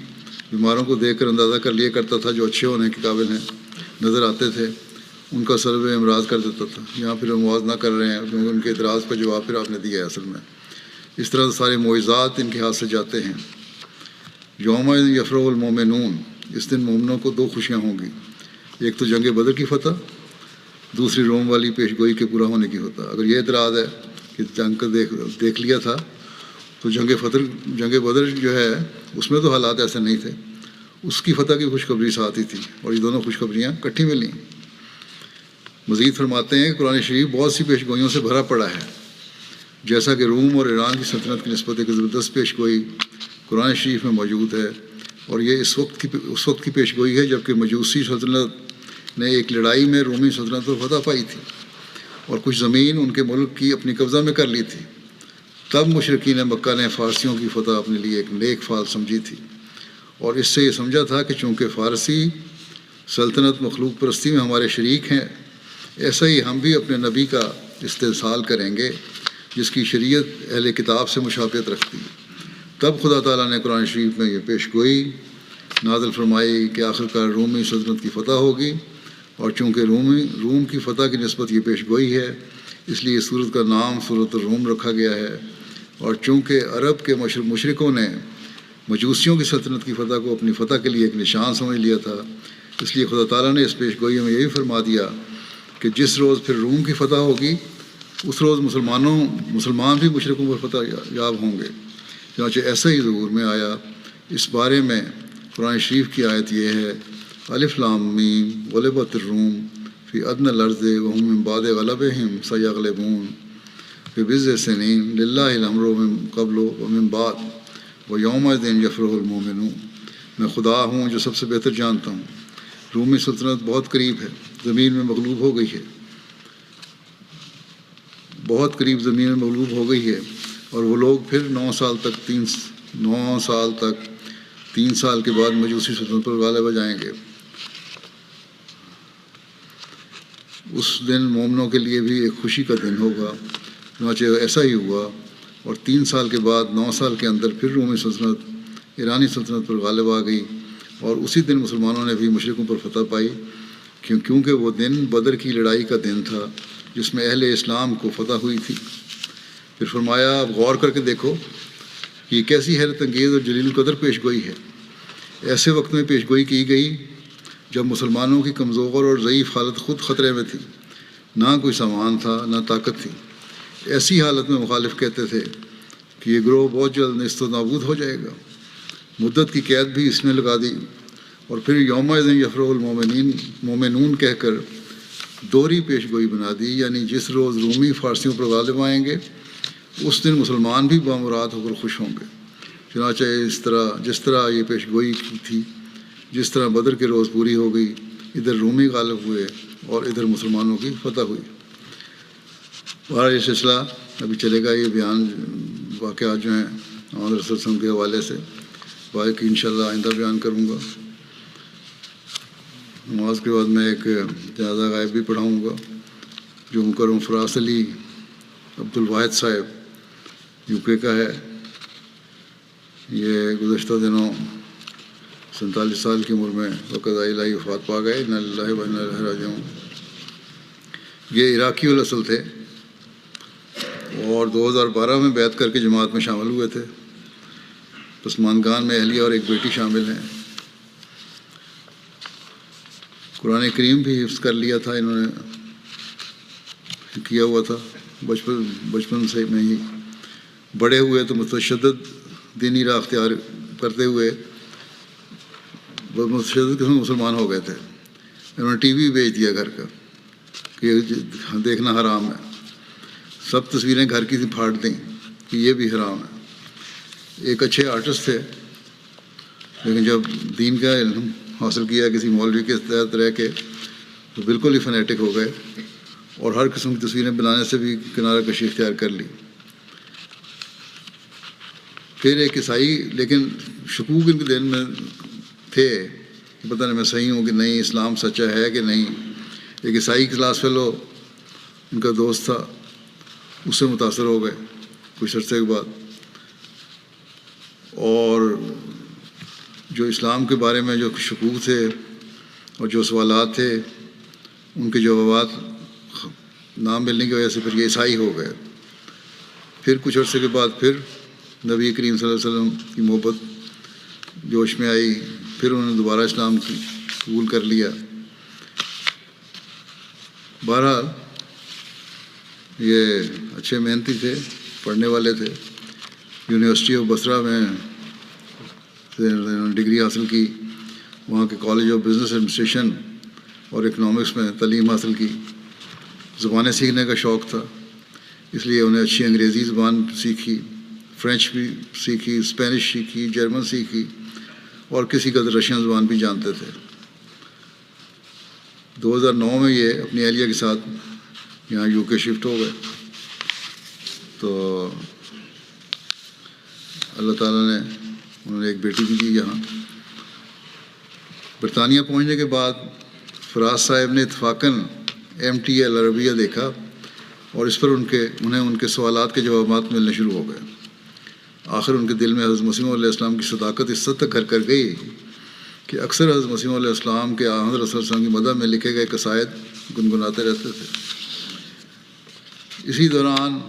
بیماروں کو دیکھ کر اندازہ کر لیا کرتا تھا جو اچھے ہونے کے قابل ہیں، نظر آتے تھے، ان کا سلب امراض کر دیتا تھا۔ یہاں پھر امواز نہ کر رہے ہیں کیونکہ ان کے اعتراض کا جواب پھر آپ نے دیا ہے اصل میں۔ اس طرح سارے معجزات ان کے ہاتھ سے جاتے ہیں۔ یوم یفرح المؤمنون، اس دن مومنوں کو 2 خوشیاں ہوں گی، ایک تو جنگ بدر کی فتح، دوسری روم والی پیشگوئی کے پورا ہونے کی فتح۔ اگر یہ اعتراض ہے کہ جنگ کا دیکھ لیا تھا تو جنگ بدر جو ہے اس میں تو حالات ایسے نہیں تھے، اس کی فتح کی خوشخبری ساتھ ہی تھی، اور یہ دونوں خوشخبریاں اکٹھی ملیں۔ مزید فرماتے ہیں کہ قرآن شریف بہت سی پیشگوئیوں سے بھرا پڑا ہے، جیسا کہ روم اور ایران کی سلطنت کی نسبت ایک زبردست پیشگوئی قرآن شریف میں موجود ہے، اور یہ اس وقت کی پیشگوئی ہے جبکہ مجوسی سلطنت نے ایک لڑائی میں رومی سلطنت پر فتح پائی تھی اور کچھ زمین ان کے ملک کی اپنی قبضہ میں کر لی تھی۔ تب مشرکین مکہ نے فارسیوں کی فتح اپنے لیے ایک نیک فال سمجھی تھی، اور اس سے یہ سمجھا تھا کہ چونکہ فارسی سلطنت مخلوق پرستی میں ہمارے شریک ہیں، ایسا ہی ہم بھی اپنے نبی کا استحصال کریں گے جس کی شریعت اہل کتاب سے مشابہت رکھتی ہے۔ تب خدا تعالیٰ نے قرآن شریف میں یہ پیشگوئی نازل فرمائی کہ آخرکار رومی سلطنت کی فتح ہوگی، اور چونکہ روم کی فتح کی نسبت یہ پیشگوئی ہے اس لیے اس سورت کا نام سورۃ الروم رکھا گیا ہے، اور چونکہ عرب کے مشرکوں نے مجوسیوں کی سلطنت کی فتح کو اپنی فتح کے لیے ایک نشان سمجھ لیا تھا، اس لیے خدا تعالیٰ نے اس پیشگوئی میں یہی فرما دیا کہ جس روز پھر روم کی فتح ہوگی اس روز مسلمان بھی مشرکوں پر فتح یاب ہوں گے۔ چنانچہ ایسا ہی ظہور میں آیا۔ اس بارے میں قرآن شریف کی آیت یہ ہے، الف لام میم غلبت الروم فی ادنی الارض وهم من بعد غلبهم سیغلبون فی بضع سنین للہ الامر من قبل ومن بعد ویومئذ یفرح المؤمنون۔ میں خدا ہوں جو سب سے بہتر جانتا ہوں، رومی سلطنت بہت قریب ہے، زمین میں مغلوب ہو گئی ہے، بہت قریب زمین میں مغلوب ہو گئی ہے، اور وہ لوگ پھر 9 سال تک 3 سال کے بعد مجوسی سلطنت پر غالب آ جائیں گے۔ اس دن مومنوں کے لیے بھی ایک خوشی کا دن ہوگا۔ چنانچہ ایسا ہی ہوا، اور 3 سال کے بعد 9 سال کے اندر پھر رومی سلطنت ایرانی سلطنت پر غالب آ گئی، اور اسی دن مسلمانوں نے بھی مشرکوں پر فتح پائی، کیونکہ وہ دن بدر کی لڑائی کا دن تھا جس میں اہل اسلام کو فتح ہوئی تھی۔ پھر فرمایا، اب غور کر کے دیکھو یہ کیسی حیرت انگیز اور جلیل القدر پیشگوئی ہے۔ ایسے وقت میں پیشگوئی کی گئی جب مسلمانوں کی کمزور اور ضعیف حالت خود خطرے میں تھی، نہ کوئی سامان تھا نہ طاقت تھی۔ ایسی حالت میں مخالف کہتے تھے کہ یہ گروہ بہت جلد نیست و نابود ہو جائے گا۔ مدت کی قید بھی اس نے لگا دی، اور پھر یومئذ یفرح المؤمنون کہہ کر دوہری پیشگوئی بنا دی، یعنی جس روز رومی فارسیوں پر غالب آئیں گے اس دن مسلمان بھی بامراد ہو کر خوش ہوں گے۔ چنانچہ جس طرح یہ پیشگوئی کی تھی، جس طرح بدر کے روز پوری ہو گئی، ادھر رومی غالب ہوئے اور ادھر مسلمانوں کی فتح ہوئی۔ بہرحال یہ سلسلہ ابھی چلے گا، یہ بیان واقعات جو ہیں محمد رسول صلی اللہ علیہ وسلم کے حوالے سے، باقی انشاءاللہ آئندہ بیان کروں گا۔ نماز کے بعد میں ایک جنازہ غائب بھی پڑھاؤں گا جو مکرم فراس علی عبد الواحد صاحب یو کے کا ہے۔ یہ گزشتہ دنوں 47 سال کی عمر میں وقضاء الہی وفات پا گئے، انا للہ و انا الیہ راجعون۔ یہ عراقی الاصل تھے اور 2012 میں بیعت کر کے جماعت میں شامل ہوئے تھے۔ پسماندگان میں اہلیہ اور ایک بیٹی شامل ہیں۔ قرآن کریم بھی حفظ کر لیا تھا، انہوں نے کیا ہوا تھا بچپن سے میں ہی۔ بڑے ہوئے تو متشدد دینی راہ اختیار کرتے ہوئے متشدد قسم مسلمان ہو گئے تھے۔ انہوں نے ٹی وی بیچ دیا گھر کا کہ دیکھنا حرام ہے، سب تصویریں گھر کی پھاڑ دیں کہ یہ بھی حرام ہے۔ ایک اچھے آرٹسٹ تھے، لیکن جب دین کا علم حاصل کیا کسی مولوی کے تحت رہ کے تو بالکل ہی فنیٹک ہو گئے، اور ہر قسم کی تصویریں بنانے سے بھی کنارہ کشی اختیار کر لی۔ پھر ایک عیسائی، لیکن شکوک ان کے دل میں تھے کہ پتہ نہیں میں صحیح ہوں کہ نہیں، اسلام سچا ہے کہ نہیں۔ ایک عیسائی کلاس فیلو ان کا دوست تھا، اس سے متاثر ہو گئے کچھ عرصے کے بعد، اور جو اسلام کے بارے میں جو شکوک تھے اور جو سوالات تھے ان کے جوابات نہ ملنے کی وجہ سے پھر یہ عیسائی ہو گئے۔ پھر کچھ عرصے کے بعد پھر نبی کریم صلی اللہ علیہ وسلم کی محبت جوش میں آئی، پھر انہوں نے دوبارہ اسلام کی قبول کر لیا. بہرحال یہ اچھے محنتی تھے، پڑھنے والے تھے. یونیورسٹی آف بصرہ میں ڈگری حاصل کی، وہاں کے کالج آف بزنس ایڈمنسٹریشن اور اکنامکس میں تعلیم حاصل کی. زبانیں سیکھنے کا شوق تھا، اس لیے انہیں اچھی انگریزی زبان سیکھی، فرینچ بھی سیکھی، اسپینش سیکھی، جرمن سیکھی اور کسی قدر رشین زبان بھی جانتے تھے. 2009 میں یہ اپنی اہلیہ کے ساتھ یہاں یو کے شفٹ ہو گئے. تو اللہ تعالیٰ نے انہوں نے ایک بیٹی بھی دی یہاں. برطانیہ پہنچنے کے بعد فراز صاحب نے اتفاقاً MTL عربیہ دیکھا اور اس پر انہیں ان کے سوالات کے جوابات ملنے شروع ہو گئے. آخر ان کے دل میں حضرت مسیح علیہ السلام کی صداقت اس حد تک گھر کر گئی کہ اکثر حضرت مسیح علیہ السلام کے حضرت صلی اللہ علیہ وسلم کی مدح میں لکھے گئے قصائد گنگناتے رہتے تھے. اسی دوران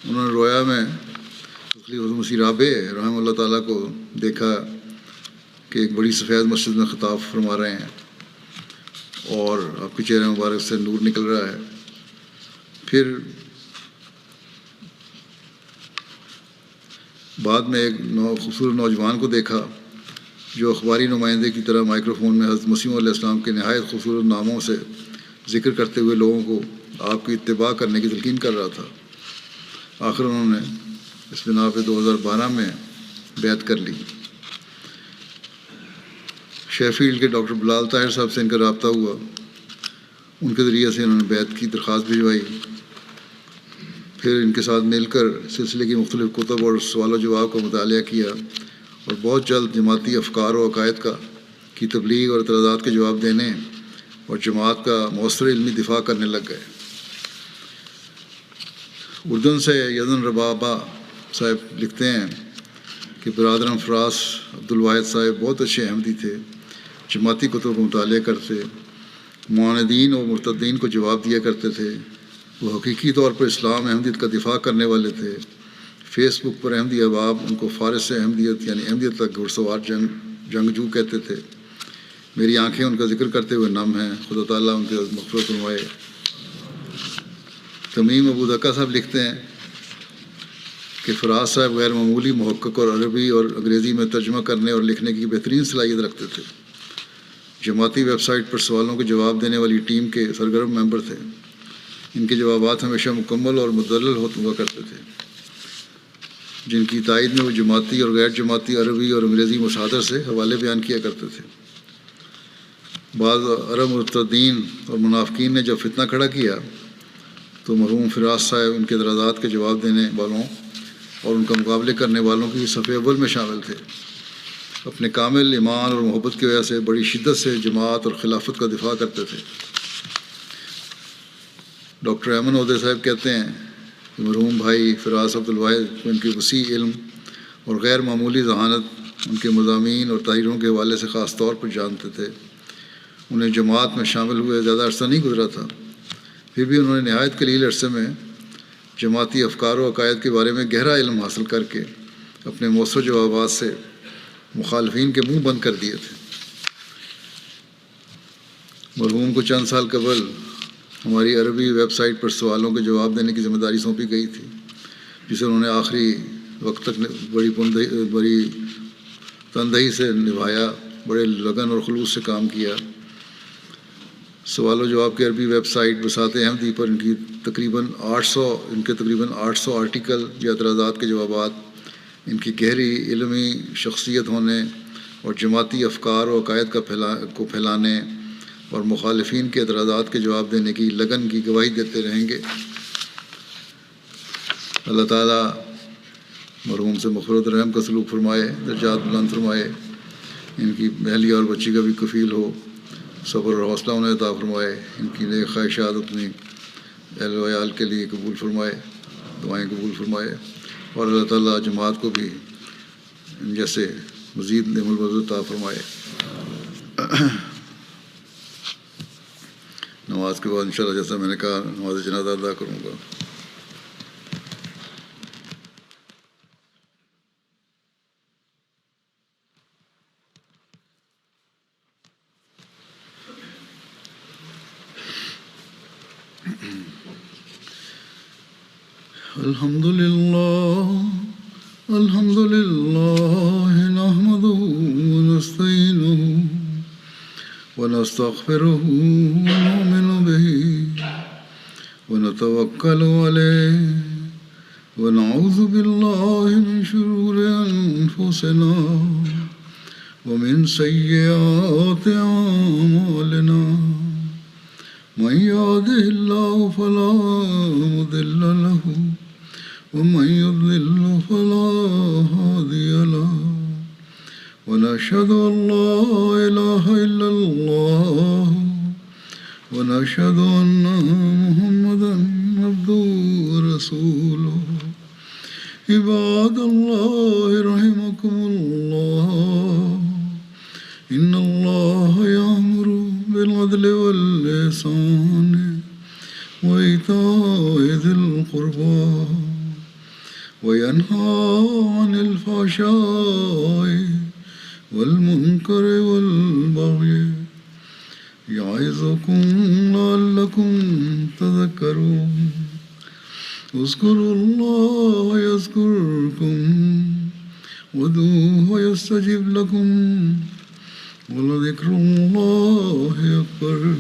انہوں نے رویا میں حضرت مسیح رابع رحمہ اللہ تعالیٰ کو دیکھا کہ ایک بڑی سفید مسجد میں خطاب فرما رہے ہیں اور آپ کے چہرے مبارک سے نور نکل رہا ہے. پھر بعد میں ایک خوبصورت نوجوان کو دیکھا جو اخباری نمائندے کی طرح مائکرو فون میں حضرت مسیح علیہ السلام کے نہایت خوبصورت ناموں سے ذکر کرتے ہوئے لوگوں کو آپ کی اتباع کرنے کی تلقین کر رہا تھا. آخر انہوں نے اس بنا پہ 2012 میں بیعت کر لی. شیفیلڈ کے ڈاکٹر بلال طاہر صاحب سے ان کا رابطہ ہوا، ان کے ذریعے سے انہوں نے بیعت کی درخواست بھجوائی. پھر ان کے ساتھ مل کر سلسلے کی مختلف کتب اور سوال و جواب کا مطالعہ کیا اور بہت جلد جماعتی افکار و عقائد کی تبلیغ اور اعتراضات کے جواب دینے اور جماعت کا مؤثر علمی دفاع کرنے لگ گئے. اردن سے یزن ربابہ صاحب لکھتے ہیں کہ برادران فراس عبدالواحد صاحب بہت اچھے احمدی تھے، جماعتی کتب کا مطالعہ کرتے، معاندین اور مرتدین کو جواب دیا کرتے تھے. وہ حقیقی طور پر اسلام احمدیت کا دفاع کرنے والے تھے. فیس بک پر احمدی احباب ان کو فارس سے احمدیت یعنی احمدیت تک گھڑ سوار جنگجو کہتے تھے. میری آنکھیں ان کا ذکر کرتے ہوئے نم ہیں، خدا تعالیٰ ان کے مغفرت فرمائے. تمیم ابو دکا صاحب لکھتے ہیں کہ فراز صاحب غیر معمولی محقق اور عربی اور انگریزی میں ترجمہ کرنے اور لکھنے کی بہترین صلاحیت رکھتے تھے. جماعتی ویب سائٹ پر سوالوں کے جواب دینے والی ٹیم کے سرگرم ممبر تھے. ان کے جوابات ہمیشہ مکمل اور مدلل ہوا کرتے تھے، جن کی تائید میں وہ جماعتی اور غیر جماعتی عربی اور انگریزی مصادر سے حوالے بیان کیا کرتے تھے. بعض عرب مرتدین اور منافقین نے جب فتنہ کھڑا کیا تو مرحوم فراز صاحب ان کے اعتراضات کے جواب دینے والوں اور ان کا مقابلے کرنے والوں کی صف اول میں شامل تھے. اپنے کامل ایمان اور محبت کی وجہ سے بڑی شدت سے جماعت اور خلافت کا دفاع کرتے تھے. ڈاکٹر ایمن عہدے صاحب کہتے ہیں کہ مرحوم بھائی فراز عبدالواحد ان کے وسیع علم اور غیر معمولی ذہانت ان کے مضامین اور تحریروں کے حوالے سے خاص طور پر جانتے تھے. انہیں جماعت میں شامل ہوئے زیادہ عرصہ نہیں گزرا تھا، پھر بھی انہوں نے نہایت قلیل عرصے میں جماعتی افکار و عقائد کے بارے میں گہرا علم حاصل کر کے اپنے مؤثر جوابات سے مخالفین کے منہ بند کر دیے تھے. مرحوم کو چند سال قبل ہماری عربی ویب سائٹ پر سوالوں کے جواب دینے کی ذمہ داری سونپی گئی تھی، جسے انہوں نے آخری وقت تک بڑی تندہی سے نبھایا، بڑے لگن اور خلوص سے کام کیا. سوال و جواب کی عربی ویب سائٹ بساط احمدی پر ان کے تقریباً 800 آرٹیکل یا اعتراضات کے جوابات ان کی گہری علمی شخصیت ہونے اور جماعتی افکار و عقائد کو پھیلانے اور مخالفین کے اعتراضات کے جواب دینے کی لگن کی گواہی دیتے رہیں گے. اللہ تعالیٰ مرحوم سے مغفرت رحم کا سلوک فرمائے، درجات بلند فرمائے، ان کی اہلیہ اور بچی کا بھی کفیل ہو، صبر اور حوصلہ انہیں عطا فرمائے، ان کی نیک خواہشات اپنی اہل و عیال کے لیے قبول فرمائے، دعائیں قبول فرمائے، اور اللہ تعالیٰ جماعت کو بھی ان جیسے مزید نعم البرکت عطا فرمائے. نماز کے بعد انشاءاللہ جیسا میں نے کہا نماز جنازہ ادا کروں گا. الحمد لله نحمده ونستعينه ونستغفره ونؤمن به ونتوكل عليه ونعوذ بالله من شرور أنفسنا ومن سيئات أعمالنا من يهده الله فلا مضل له ومن يضلل فلا هادي له ونشهد أن لا إله إلا الله ونشهد أن محمدا عبده ورسوله عباد الله رحمكم الله إن الله يأمر بالعدل والإحسان وإيتاء ذي القربى وينهى عن الفحشاء والمنكر والبغي يعظكم لعلكم تذكرون اذكروا الله يذكركم وادعوه يستجب لكم ولذكر الله أكبر